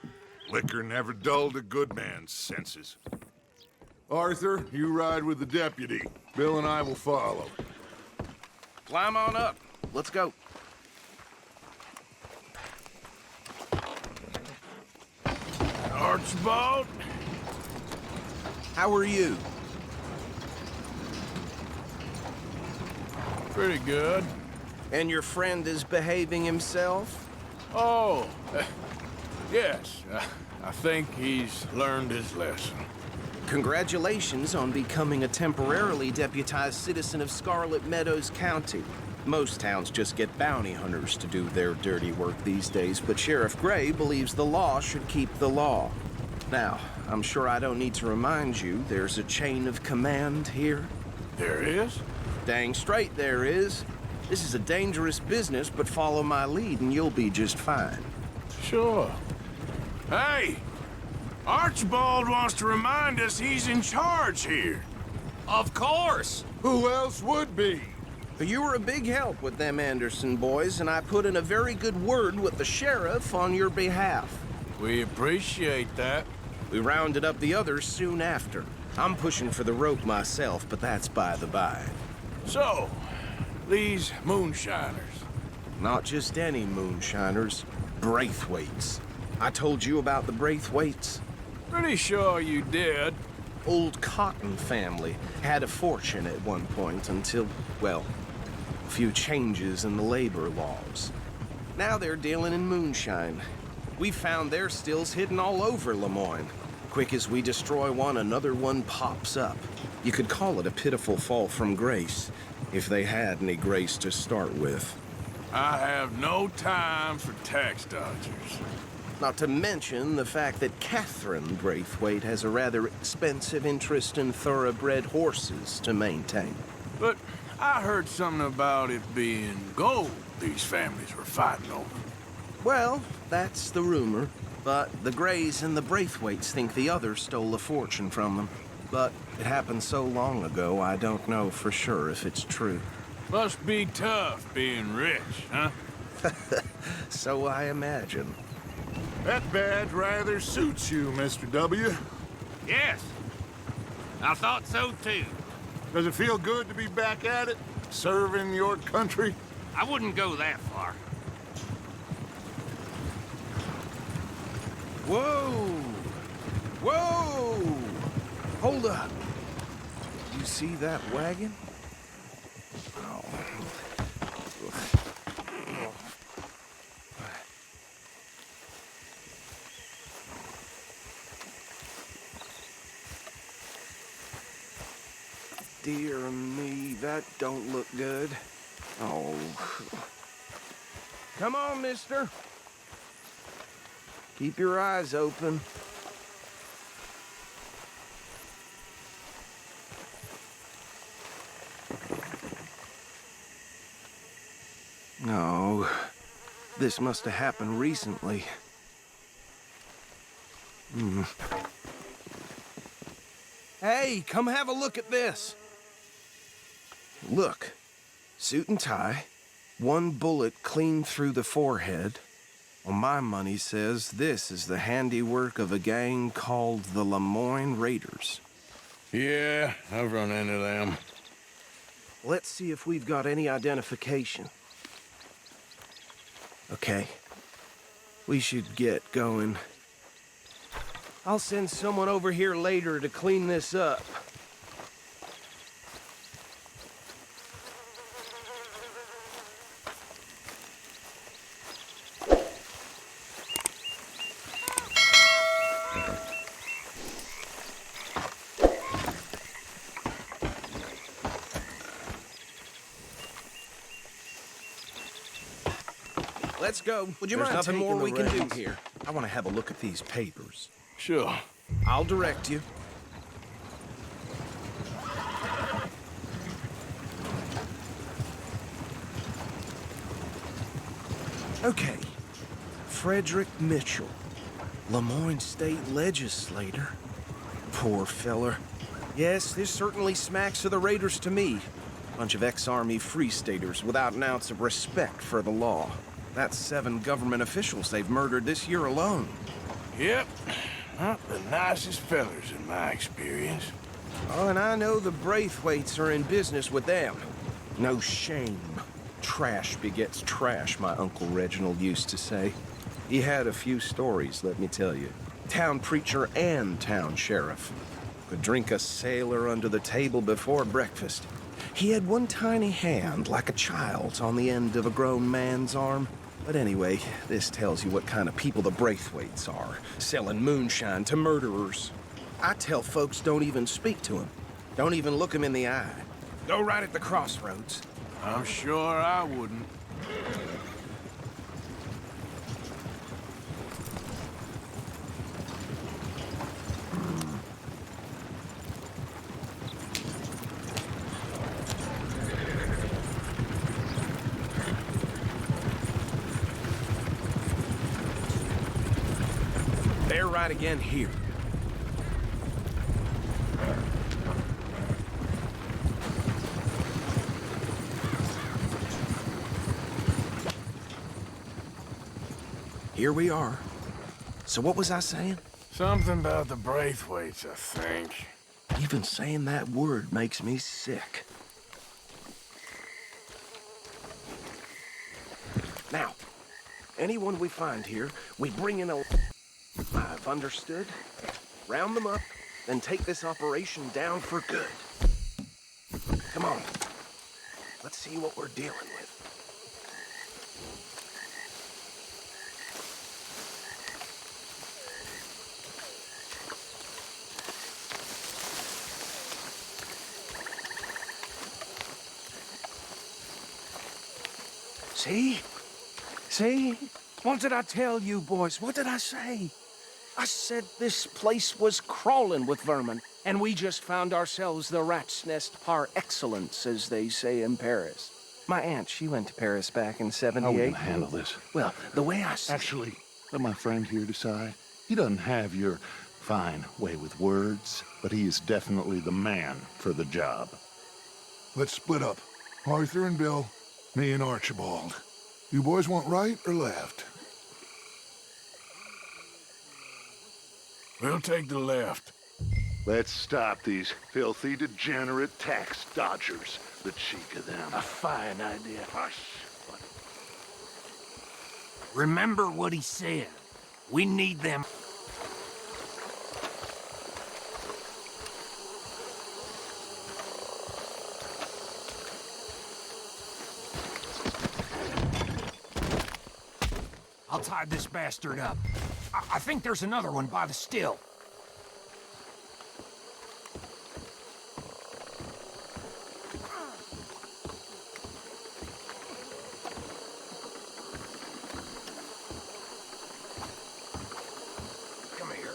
Liquor never dulled a good man's senses. Arthur, you ride with the deputy. Bill and I will follow. Climb on up. Let's go. Archibald? How are you? Pretty good. And your friend is behaving himself? Oh, yes. I think he's learned his lesson. Congratulations on becoming a temporarily deputized citizen of Scarlet Meadows County. Most towns just get bounty hunters to do their dirty work these days, but Sheriff Gray believes the law should keep the law. Now, I'm sure I don't need to remind you, there's a chain of command here. There is? Dang straight there is. This is a dangerous business, but follow my lead and you'll be just fine. Sure. Hey! Archibald wants to remind us he's in charge here. Of course! Who else would be? You were a big help with them Anderson boys, and I put in a very good word with the sheriff on your behalf. We appreciate that. We rounded up the others soon after. I'm pushing for the rope myself, but that's by the by. So, these moonshiners. Not just any moonshiners, Braithwaites. I told you about the Braithwaites? Pretty sure you did. Old Cotton family had a fortune at one point until, well, a few changes in the labor laws. Now they're dealing in moonshine. We found their stills hidden all over Lemoyne. Quick as we destroy one, another one pops up. You could call it a pitiful fall from grace, if they had any grace to start with. I have no time for tax dodgers. Not to mention the fact that Catherine Braithwaite has a rather expensive interest in thoroughbred horses to maintain. But I heard something about it being gold these families were fighting over. Well, that's the rumor. But the Grays and the Braithwaites think the others stole a fortune from them. But it happened so long ago, I don't know for sure if it's true. Must be tough being rich, huh? So I imagine. That badge rather suits you, Mr. W. Yes. I thought so, too. Does it feel good to be back at it? Serving your country? I wouldn't go that far. Whoa! Whoa! Hold up. You see that wagon? Oh. Dear me, that don't look good. Oh. Come on, mister. Keep your eyes open. No, this must have happened recently. Hey, come have a look at this. Look, suit and tie, one bullet clean through the forehead. Well, my money says this is the handiwork of a gang called the Lemoyne Raiders. Yeah, I've run into them. Let's see if we've got any identification. Okay. We should get going. I'll send someone over here later to clean this up. let's go. Would you There's mind nothing taking more the we can do reins? here. I want to have a look at these papers. Sure. I'll direct you. Okay. Frederick Mitchell, Lemoyne State Legislator. Poor feller. Yes, this certainly smacks of the Raiders to me. Bunch of ex-Army Free Staters without an ounce of respect for the law. That's 7 government officials they've murdered this year alone. Yep. Not the nicest fellers in my experience. Oh, and I know the Braithwaites are in business with them. No shame. Trash begets trash, my Uncle Reginald used to say. He had a few stories, let me tell you. Town preacher and town sheriff. Could drink a sailor under the table before breakfast. He had one tiny hand, like a child's, on the end of a grown man's arm. But anyway, this tells you what kind of people the Braithwaites are, selling moonshine to murderers. I tell folks don't even speak to him. Don't even look him in the eye. Go right at the crossroads. I'm sure I wouldn't. They're right again here. Here we are. So what was I saying? Something about the Braithwaites, I think. Even saying that word makes me sick. Now, anyone we find here, we bring in a... I've understood. Round them up, then take this operation down for good. Come on. Let's see what we're dealing with. See? See? What did I tell you, boys? What did I say? I said this place was crawling with vermin, and we just found ourselves the rat's nest par excellence, as they say in Paris. My aunt, she went to Paris back in '78. How are we gonna handle this? Well, the way I see Actually, let my friend here decide. He doesn't have your fine way with words, but he is definitely the man for the job. Let's split up. Arthur and Bill, me and Archibald. You boys want right or left? We'll take the left. Let's stop these filthy, degenerate tax dodgers. The cheek of them. A fine idea. Hush. Remember what he said. We need them. I'll tie this bastard up. I think there's another one by the still. Come here.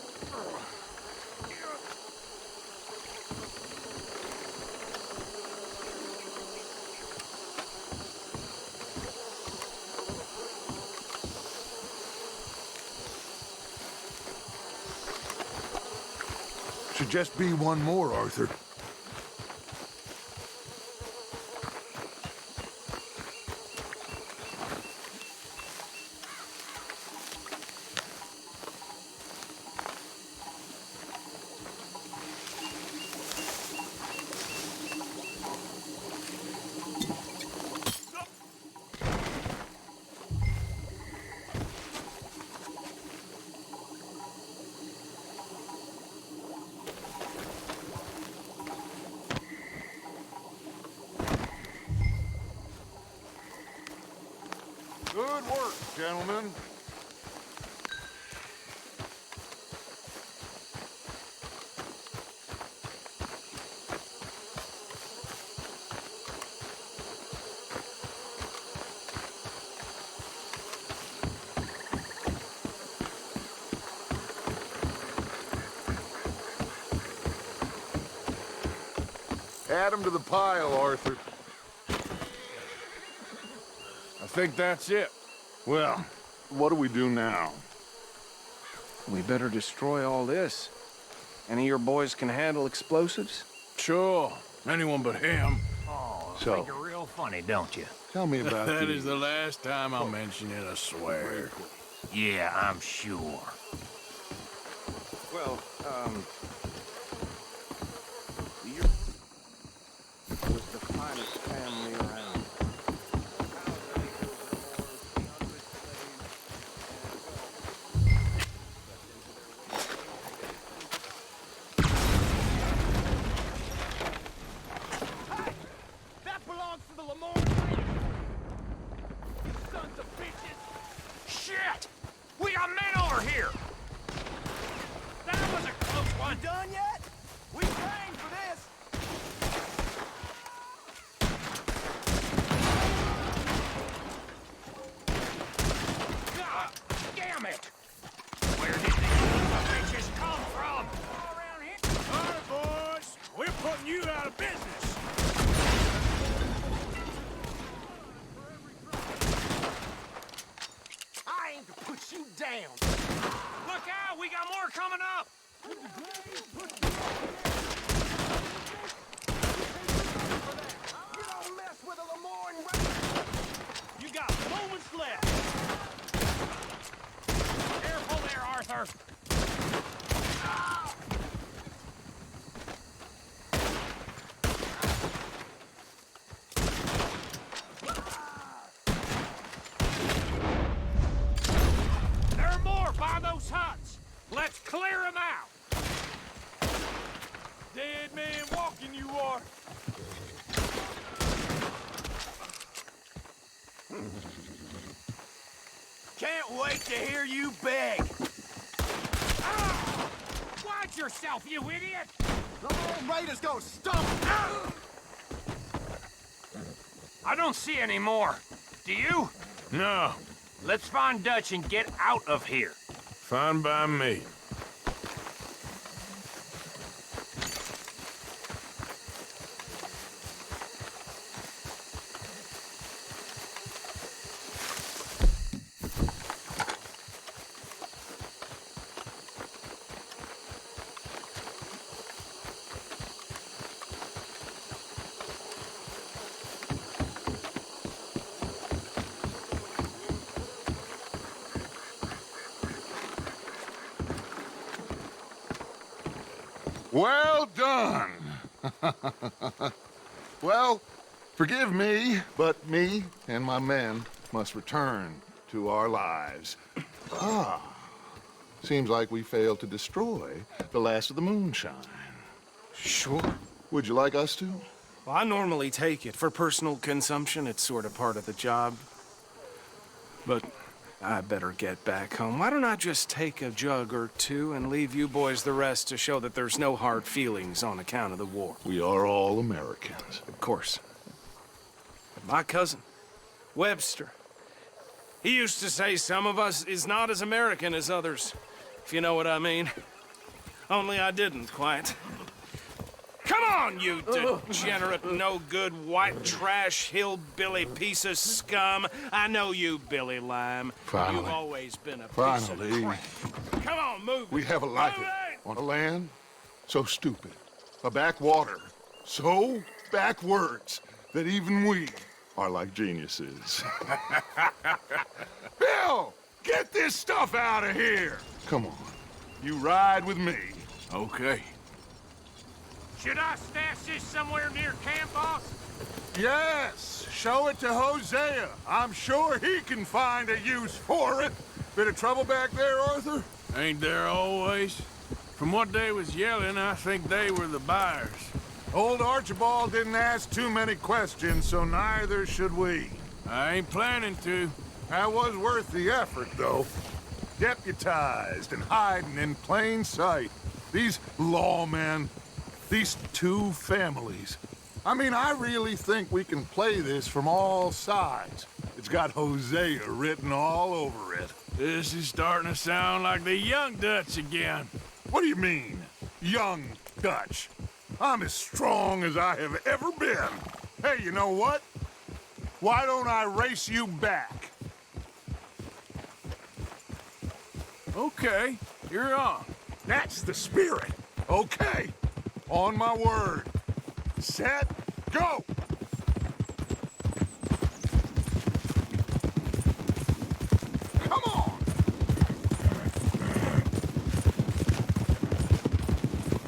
Should just be one more, Arthur. Good work, gentlemen. Add them to the pile, Arthur. I think that's it. Well, what do we do now? We better destroy all this. Any of your boys can handle explosives? Sure. Anyone but him. Oh, So- think you're real funny, don't you? Tell me about That these. is the last time I'll mention it, I swear. Yeah, I'm sure. Well, you was the finest family around. That belongs to the Lamorne. Sons of bitches. Shit! We got men over here! That was a close one! You done yet? We trained for this. God damn it! Where did these sons of bitches come from? All around here? All right, boys. We're putting you out of business. I aim to put you down. Look out! We got more coming up! You don't mess with a Lamorne Ranger. You got moments left! Careful there, Arthur! There are more by those huts! Let's clear them out! Dead man walking, you are. Can't wait to hear you beg. Ah! Watch yourself, you idiot! The Lone Raiders go stomp. I don't see any more. Do you? No. Let's find Dutch and get out of here. Fine by me. Well done. Well, forgive me, but me and my men must return to our lives. Seems like we failed to destroy the last of the moonshine. Sure. Would you like us to? Well, I normally take it. For personal consumption, it's sort of part of the job. But I better get back home. Why don't I just take a jug or two and leave you boys the rest to show that there's no hard feelings on account of the war? We are all Americans. Of course. But my cousin, Webster, he used to say some of us is not as American as others, if you know what I mean. Only I didn't quite. Come on, you degenerate, no-good, white trash, hillbilly piece of scum. I know you, Billy Lime. Finally. You've always been a piece Finally. of crap. Come on, move We it. have a life Move it. on a land so stupid, a backwater so backwards that even we are like geniuses. Bill, get this stuff out of here. Come on, you ride with me. Okay. Should I stash this somewhere near camp, boss? Yes, show it to Hosea. I'm sure he can find a use for it. Bit of trouble back there, Arthur? Ain't there always? From what they was yelling, I think they were the buyers. Old Archibald didn't ask too many questions, so neither should we. I ain't planning to. That was worth the effort, though. Deputized and hiding in plain sight. These lawmen, these two families. I mean, I really think we can play this from all sides. It's got Hosea written all over it. This is starting to sound like the young Dutch again. What do you mean, young Dutch? I'm as strong as I have ever been. Hey, you know what? Why don't I race you back? Okay, you're on. That's the spirit. Okay. On my word. Set, go! Come on!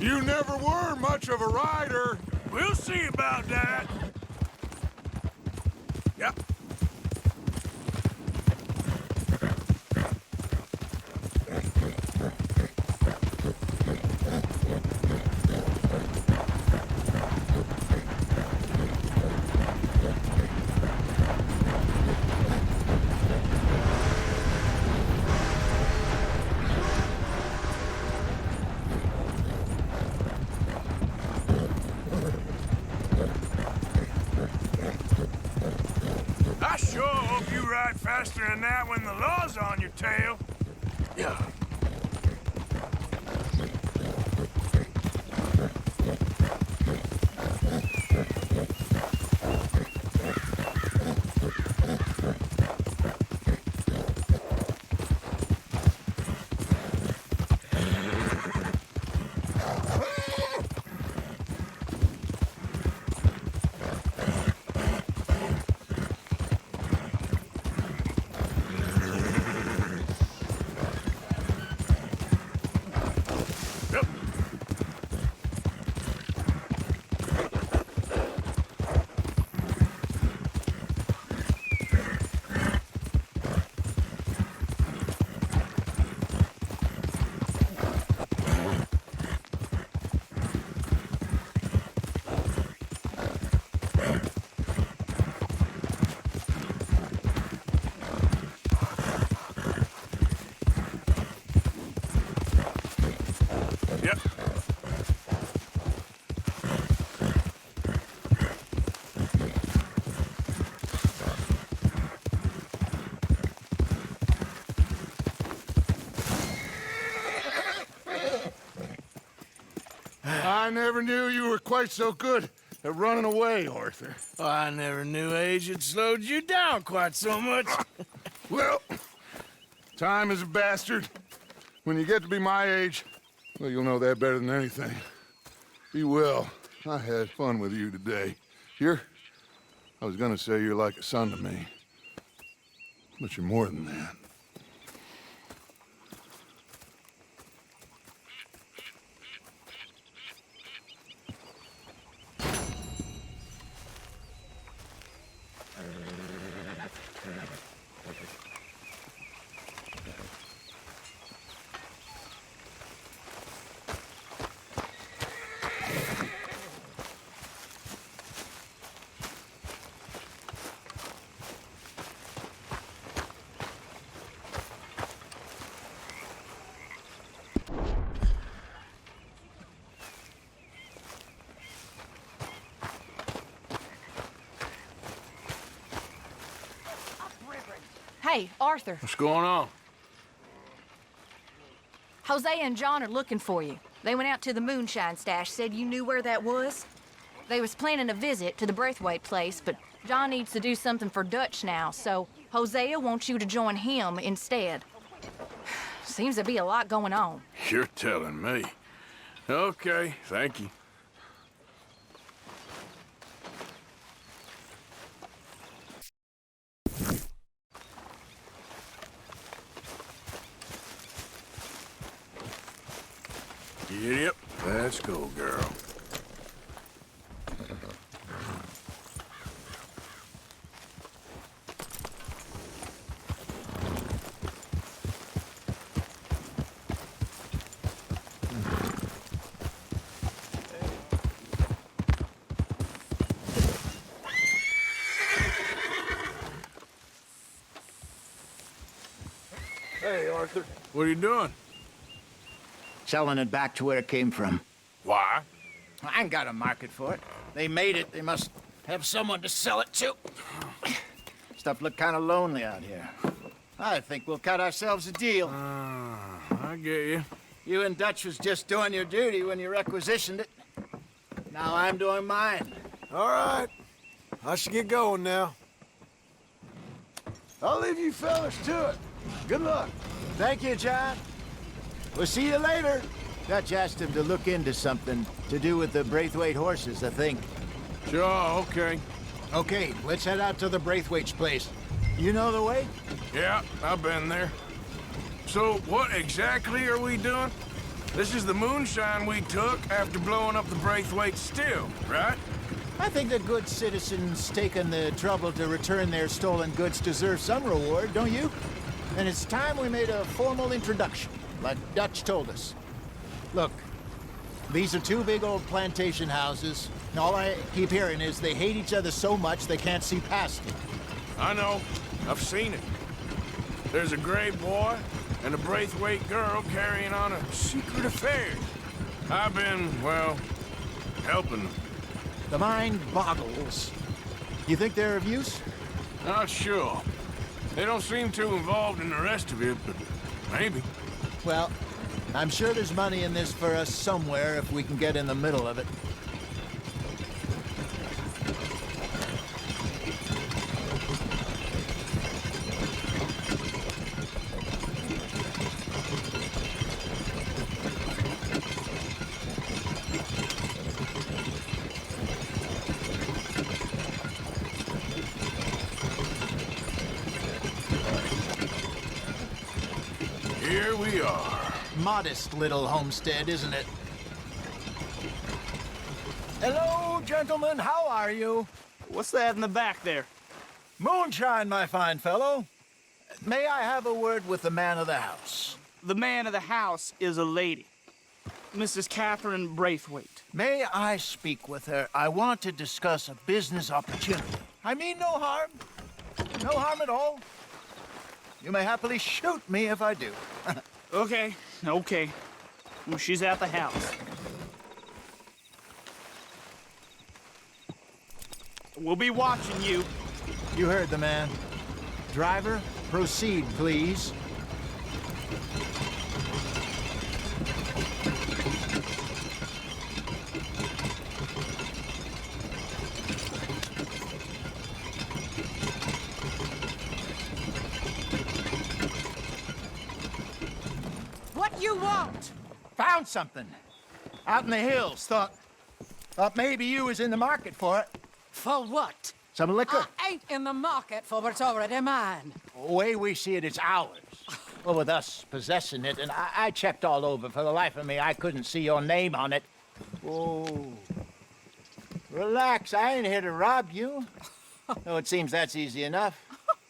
You never were much of a rider. We'll see about that. Yep. I sure hope you ride faster than that when the law's on your tail. Yeah. I never knew you were quite so good at running away, Arthur. I never knew age had slowed you down quite so much. Well, time is a bastard. When you get to be my age, well, you'll know that better than anything. Be well. I had fun with you today. I was gonna say you're like a son to me. But you're more than that. Hey, Arthur. What's going on? Hosea and John are looking for you. They went out to the moonshine stash, said you knew where that was. They was planning a visit to the Braithwaite place, but John needs to do something for Dutch now, so Hosea wants you to join him instead. Seems to be a lot going on. You're telling me. Okay, thank you. Yep, let's go, girl. Hey, Arthur. What are you doing? Selling it back to where it came from. Why? I ain't got a market for it. They made it. They must have someone to sell it to. Stuff look kind of lonely out here. I think we'll cut ourselves a deal. I get you. You and Dutch was just doing your duty when you requisitioned it. Now I'm doing mine. All right. I should get going now. I'll leave you fellas to it. Good luck. Thank you, John. We'll see you later. Dutch asked him to look into something to do with the Braithwaite horses, I think. Sure, okay. Okay, let's head out to the Braithwaite's place. You know the way? Yeah, I've been there. So, what exactly are we doing? This is the moonshine we took after blowing up the Braithwaite still, right? I think that good citizens taking the trouble to return their stolen goods deserve some reward, don't you? And it's time we made a formal introduction, like Dutch told us. Look, these are two big old plantation houses. All I keep hearing is they hate each other so much they can't see past it. I know. I've seen it. There's a gray boy and a Braithwaite girl carrying on a secret affair. I've been, well, helping them. The mind boggles. You think they're of use? Not sure. They don't seem too involved in the rest of it, but maybe. Well, I'm sure there's money in this for us somewhere if we can get in the middle of it. Here we are. Modest little homestead, isn't it? Hello, gentlemen. How are you? What's that in the back there? Moonshine, my fine fellow. May I have a word with the man of the house? The man of the house is a lady. Mrs. Catherine Braithwaite. May I speak with her? I want to discuss a business opportunity. I mean no harm. No harm at all. You may happily shoot me if I do. Okay. Well, she's at the house. We'll be watching you. You heard the man. Driver, proceed, please. What you want? Found something. Out in the hills. Thought maybe you was in the market for it. For what? Some liquor. I ain't in the market for what's already mine. The way we see it, it's ours. Well, with us possessing it, and I checked all over. For the life of me, I couldn't see your name on it. Oh. Relax, I ain't here to rob you. No, it seems that's easy enough.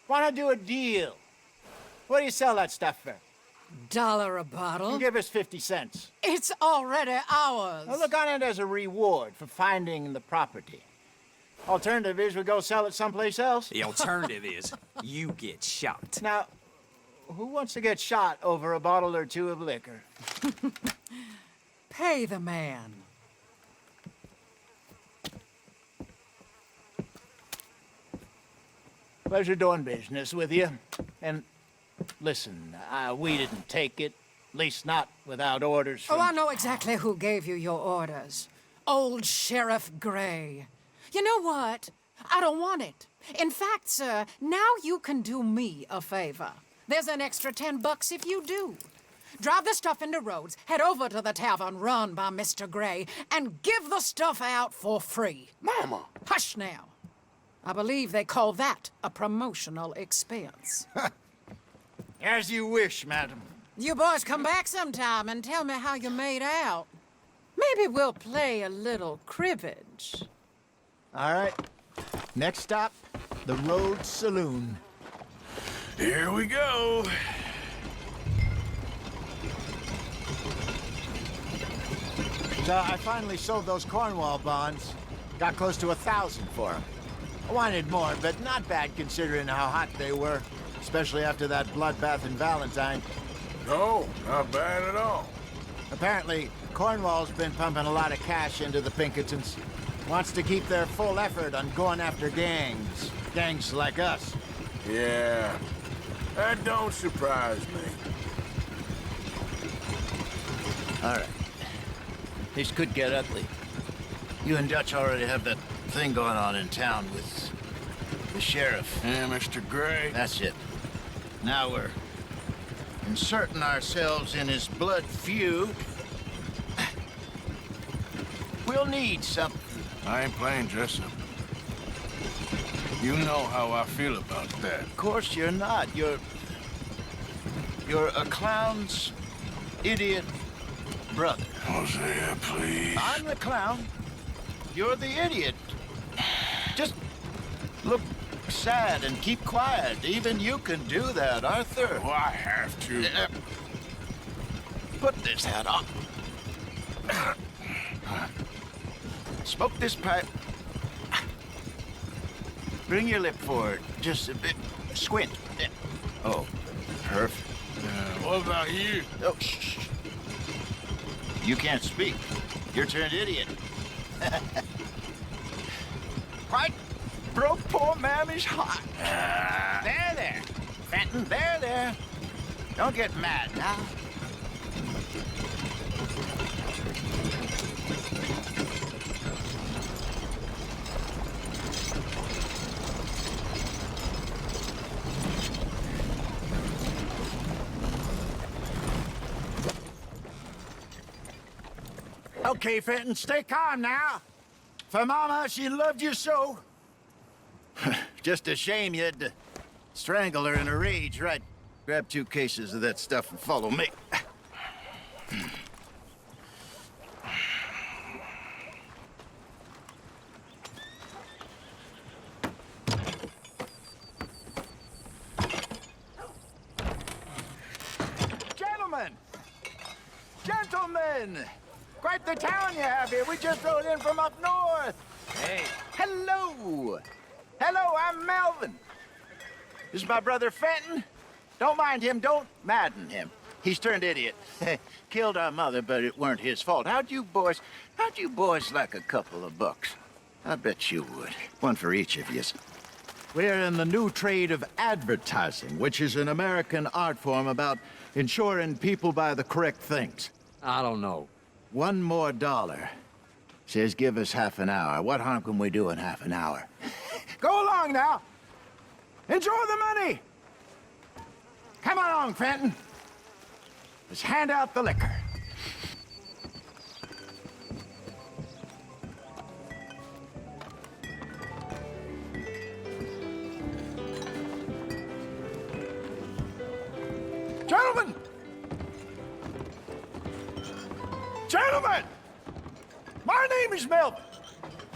Why not do a deal? What do you sell that stuff for? $1 a bottle? You give us 50 cents. It's already ours. Well, look on it as a reward for finding the property. Alternative is we go sell it someplace else. The alternative is you get shot. Now, who wants to get shot over a bottle or two of liquor? Pay the man. Pleasure doing business with you. And listen, we didn't take it. At least not without orders from... Oh, I know exactly who gave you your orders. Old Sheriff Gray. You know what? I don't want it. In fact, sir, now you can do me a favor. There's an extra $10 if you do. Drive the stuff into Rhodes, head over to the tavern run by Mr. Gray, and give the stuff out for free. Mama! Hush now. I believe they call that a promotional expense. As you wish, madam. You boys come back sometime and tell me how you made out. Maybe we'll play a little cribbage. All right. Next stop, the Rhodes Saloon. Here we go. So I finally sold those Cornwall bonds. Got close to 1,000 for them. I wanted more, but not bad considering how hot they were, especially after that bloodbath in Valentine. No, not bad at all. Apparently, Cornwall's been pumping a lot of cash into the Pinkertons. Wants to keep their full effort on going after gangs. Gangs like us. Yeah, that don't surprise me. All right. This could get ugly. You and Dutch already have that thing going on in town with the sheriff. Yeah, Mr. Gray. That's it. Now we're inserting ourselves in his blood feud. We'll need something. I ain't playing dress-up. You know how I feel about that. Of course you're not. You're a clown's idiot brother. Hosea, please. I'm the clown. You're the idiot. Just look sad and keep quiet. Even you can do that, Arthur. Oh, I have to. Put this hat on. Smoke this pipe. Bring your lip forward. Just a bit. Squint. Oh, perfect. What about you? Oh, shh. You can't speak. You're turned idiot. Right? Broke poor Mammy's heart. There. Fenton, there. Don't get mad now. Okay, Fenton, stay calm now. For Mama, she loved you so. Just a shame you had to strangle her in a rage, right? Grab 2 cases of that stuff and follow me. Gentlemen! Quite the town you have here. We just rode in from up north. Hey. Hello. I'm Melvin. This is my brother Fenton. Don't mind him. Don't madden him. He's turned idiot. Killed our mother, but it weren't his fault. How'd you boys like a couple of bucks? I bet you would. One for each of you. We're in the new trade of advertising, which is an American art form about ensuring people buy the correct things. I don't know. $1 more. Says give us half an hour. What harm can we do in half an hour? Go along now. Enjoy the money. Come along, Fenton. Let's hand out the liquor. Gentlemen! My name is Melvin.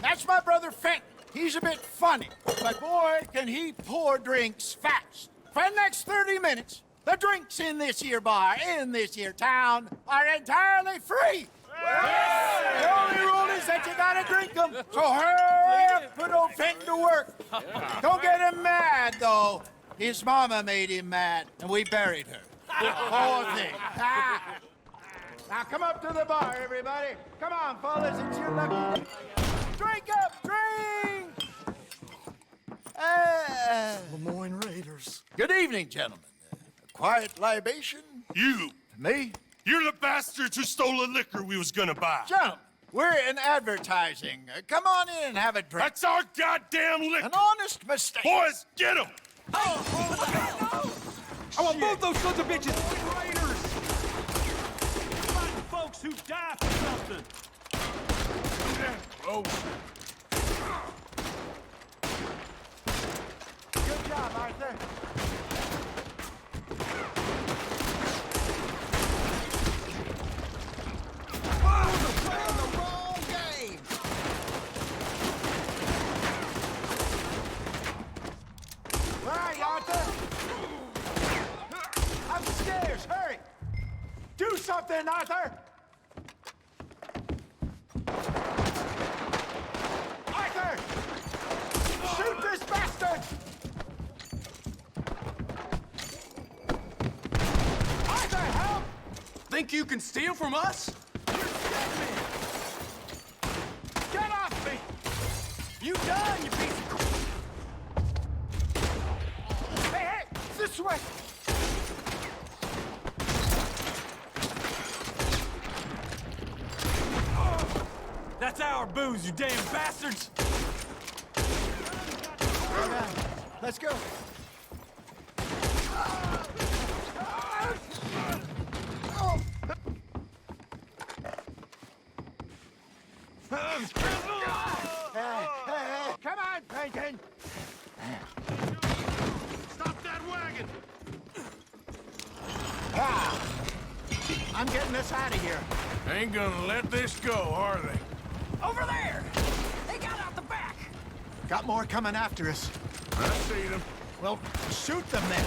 That's my brother Fenton. He's a bit funny, but boy, can he pour drinks fast. For the next 30 minutes, the drinks in this here bar, in this here town, are entirely free. The only rule is that you gotta drink them. So hurry up, put old Fenton to work. Don't get him mad, though. His mama made him mad, and we buried her. Poor thing. Now come up to the bar, everybody. Come on, fellas, it's your lucky day. Drink up, drink! Lemoyne Raiders. Good evening, gentlemen. A quiet libation? You. Me? You're the bastards who stole the liquor we was gonna buy. Gentlemen, we're in advertising. Come on in and have a drink. That's our goddamn liquor. An honest mistake. Boys, get him! I want both those sons of bitches! Raiders! Fighting folks who die for something! Oh. Good job, Arthur. Playing the wrong game. All right, Arthur. Upstairs, hurry. Do something, Arthur. Arthur! Shoot this bastard! Arthur, help! Think you can steal from us? Get off me! You done, you piece of... Hey, this way! That's our booze, you damn bastards! Let's go. Hey, come on, Peyton! Stop that wagon! I'm getting us out of here. Ain't gonna let this go, are they? Over there! They got out the back! Got more coming after us. I see them. Well, shoot them then.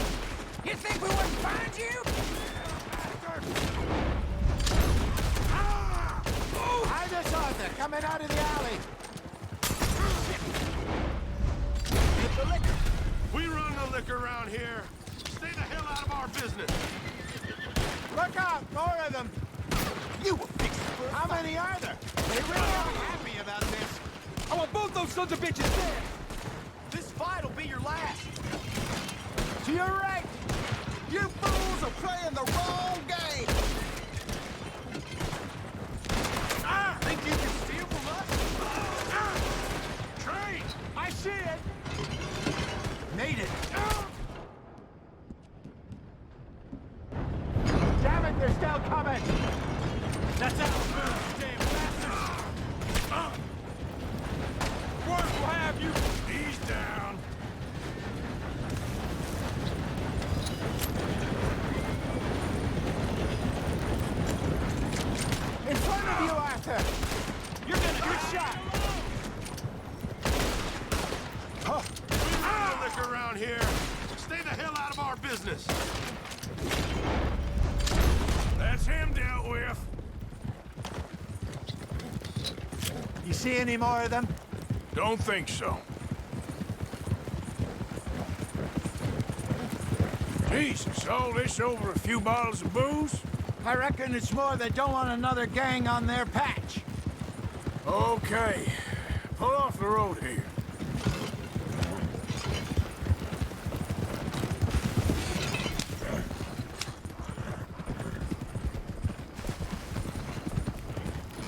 You think we wouldn't find you? Hide us, Arthur, coming out of the alley. Get the liquor. We run the liquor around here. Stay the hell out of our business. Look out, more of them. You will fix it. How many are there? They really aren't happy about this. I want both those sons of bitches dead! This fight will be your last! To your right. You fools are playing the wrong game. Think you can steal from us? Train! I see it. Made it. Damn it, they're still coming. That's our booze, you damn bastards! Work will have you! He's down. In front of you, Arthur. You're gonna get shot! We run the liquor around here. Stay the hell out of our business. That's him dealt with. You see any more of them? Don't think so. Jesus, all this over a few bottles of booze? I reckon it's more they don't want another gang on their patch. Okay. Pull off the road here.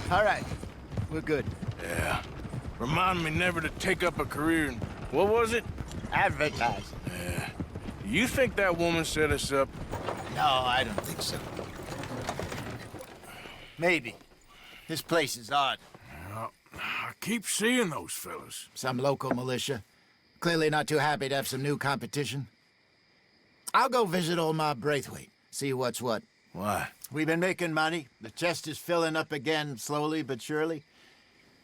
All right. We're good. Yeah. Remind me never to take up a career in... What was it? Advertising. Yeah. You think that woman set us up? No, I don't think so. Maybe. This place is odd. Well, I keep seeing those fellas. Some local militia. Clearly not too happy to have some new competition. I'll go visit old Ma Braithwaite, see what's what. Why? We've been making money. The chest is filling up again, slowly but surely.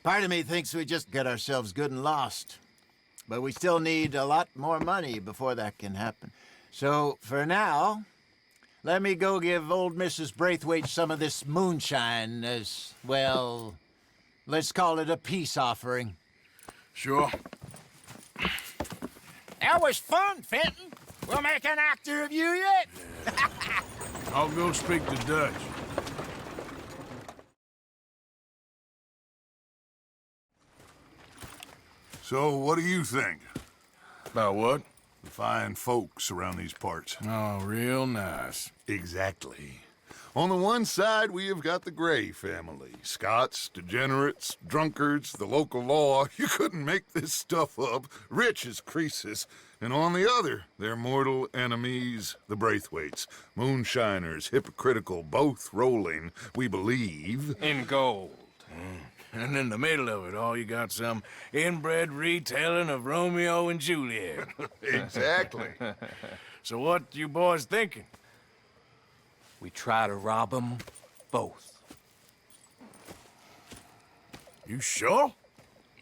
Part of me thinks we just get ourselves good and lost. But we still need a lot more money before that can happen. So, for now, let me go give old Mrs. Braithwaite some of this moonshine as, well, let's call it a peace offering. Sure. That was fun, Fenton. We'll make an actor of you yet. I'll go speak to Dutch. So, what do you think? About what? The fine folks around these parts. Oh, real nice. Exactly. On the one side, we have got the Gray family. Scots, degenerates, drunkards, the local law. You couldn't make this stuff up. Rich as Croesus. And on the other, their mortal enemies, the Braithwaites. Moonshiners, hypocritical, both rolling, we believe. In gold. And in the middle of it all, you got some inbred retelling of Romeo and Juliet. Exactly. So what you boys thinking? We try to rob them both. You sure?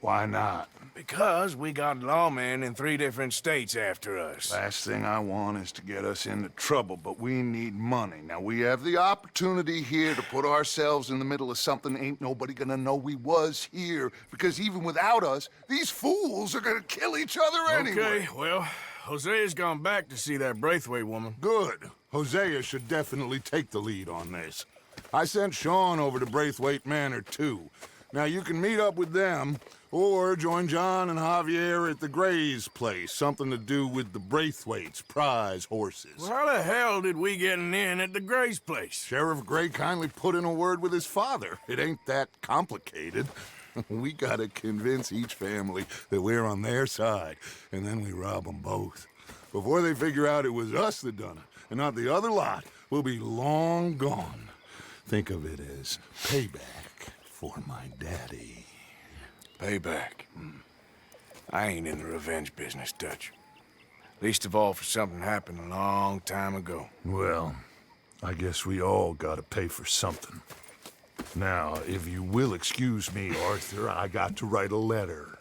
Why not? Because we got lawmen in 3 different states after us. Last thing I want is to get us into trouble, but we need money. Now, we have the opportunity here to put ourselves in the middle of something ain't nobody gonna know we was here, because even without us, these fools are gonna kill each other anyway. Okay, well, Hosea's gone back to see that Braithwaite woman. Good. Hosea should definitely take the lead on this. I sent Sean over to Braithwaite Manor, too. Now, you can meet up with them, or join John and Javier at the Gray's place. Something to do with the Braithwaite's prize horses. Well, how the hell did we get in at the Gray's place? Sheriff Gray kindly put in a word with his father. It ain't that complicated. We gotta convince each family that we're on their side, and then we rob them both. Before they figure out it was us that done it, and not the other lot, we'll be long gone. Think of it as payback for my daddy. Payback? I ain't in the revenge business, Dutch. Least of all for something happened a long time ago. Well, I guess we all gotta pay for something. Now, if you will excuse me, Arthur, I got to write a letter.